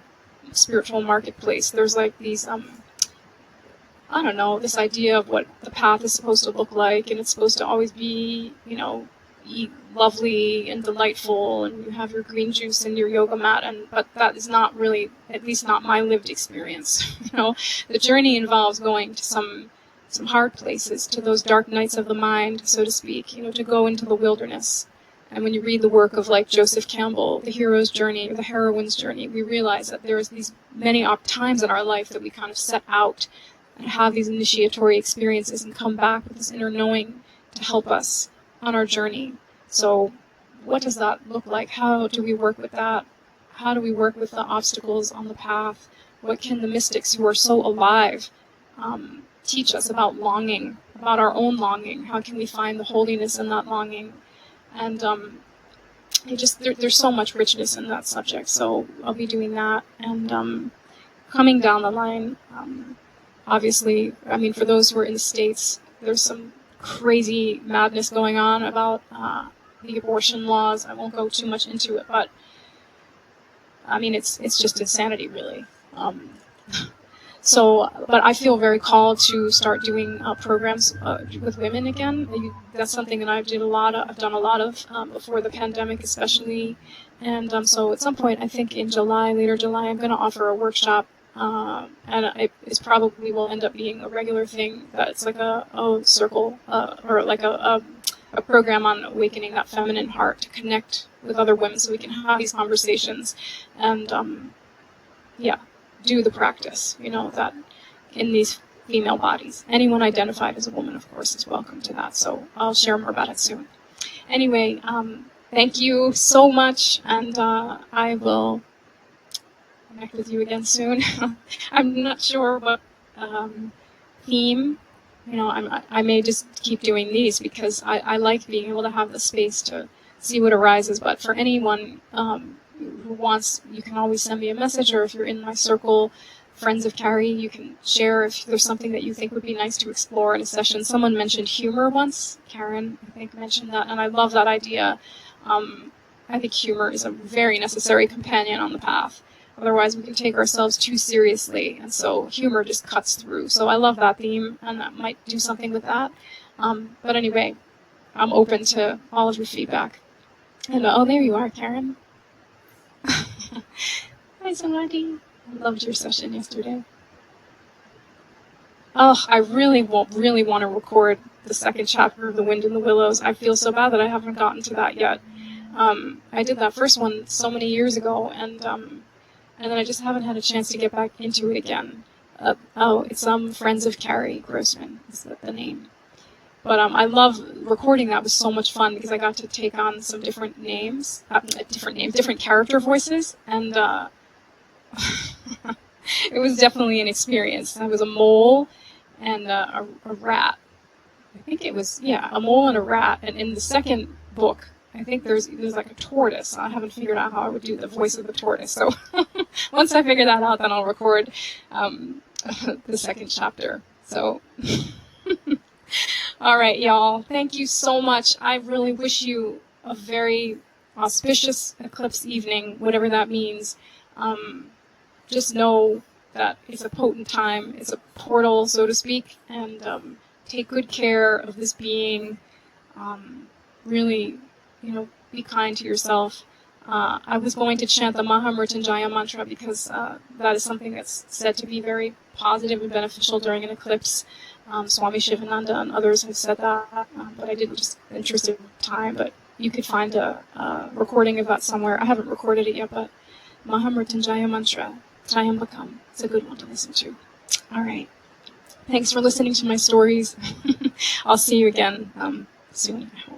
[SPEAKER 1] spiritual marketplace, there's like these, I don't know, this idea of what the path is supposed to look like, and it's supposed to always be, lovely and delightful, and you have your green juice and your yoga mat, but that is not really, at least not my lived experience. The journey involves going to some hard places, to those dark nights of the mind, so to speak, to go into the wilderness. And when you read the work of like Joseph Campbell, the hero's journey or the heroine's journey, we realize that there's these many times in our life that we kind of set out and have these initiatory experiences and come back with this inner knowing to help us on our journey. So what does that look like? How do we work with that? How do we work with the obstacles on the path? What can the mystics who are so alive teach us about longing, about our own longing? How can we find the holiness in that longing? And there's so much richness in that subject. So I'll be doing that. And coming down the line, obviously, for those who are in the States, there's some crazy madness going on about the abortion laws. I won't go too much into it, but it's just insanity, really. But I feel very called to start doing programs with women again. That's something that I've done a lot of before the pandemic, especially. And so at some point, I think in later July, I'm going to offer a workshop. And it probably will end up being a regular thing. That's like a circle or like a program on awakening that feminine heart to connect with other women, so we can have these conversations and do the practice. That in these female bodies, anyone identified as a woman, of course, is welcome to that. So I'll share more about it soon. Anyway, thank you so much, and I will connect with you again soon. I'm not sure what theme. I may just keep doing these because I like being able to have the space to see what arises. But for anyone who wants, you can always send me a message, or if you're in my circle, friends of Carrie, you can share if there's something that you think would be nice to explore in a session. Someone mentioned humor once. Karen, I think, mentioned that, and I love that idea. I think humor is a very necessary companion on the path. Otherwise, we can take ourselves too seriously, and so humor just cuts through. So I love that theme, and that might do something with that. But anyway, I'm open to all of your feedback. And there you are, Karen. Hi, Samadhi. I loved your session yesterday. Oh, I really want to record the second chapter of The Wind in the Willows. I feel so bad that I haven't gotten to that yet. I did that first one so many years ago, and then I just haven't had a chance to get back into it again. It's Friends of Carrie Grossman is the name. But I love recording that. It was so much fun because I got to take on some different names, different character voices, and it was definitely an experience. I was a mole and a rat. I think it was, a mole and a rat. And in the second book, I think there's like a tortoise. I haven't figured out how I would do the voice of the tortoise. So once I figure that out, then I'll record the second chapter. So All right, y'all. Thank you so much. I really wish you a very auspicious eclipse evening, whatever that means. Just know that it's a potent time. It's a portal, so to speak, and take good care of this being. Really, be kind to yourself. I was going to chant the Mahamrityunjaya mantra because that is something that's said to be very positive and beneficial during an eclipse. Swami Shivananda and others have said that, but I didn't, just in interest of time. But you could find a recording of that somewhere. I haven't recorded it yet, but Mahamrityunjaya mantra, Trayambakam. It's a good one to listen to. All right. Thanks for listening to my stories. I'll see you again soon, I hope.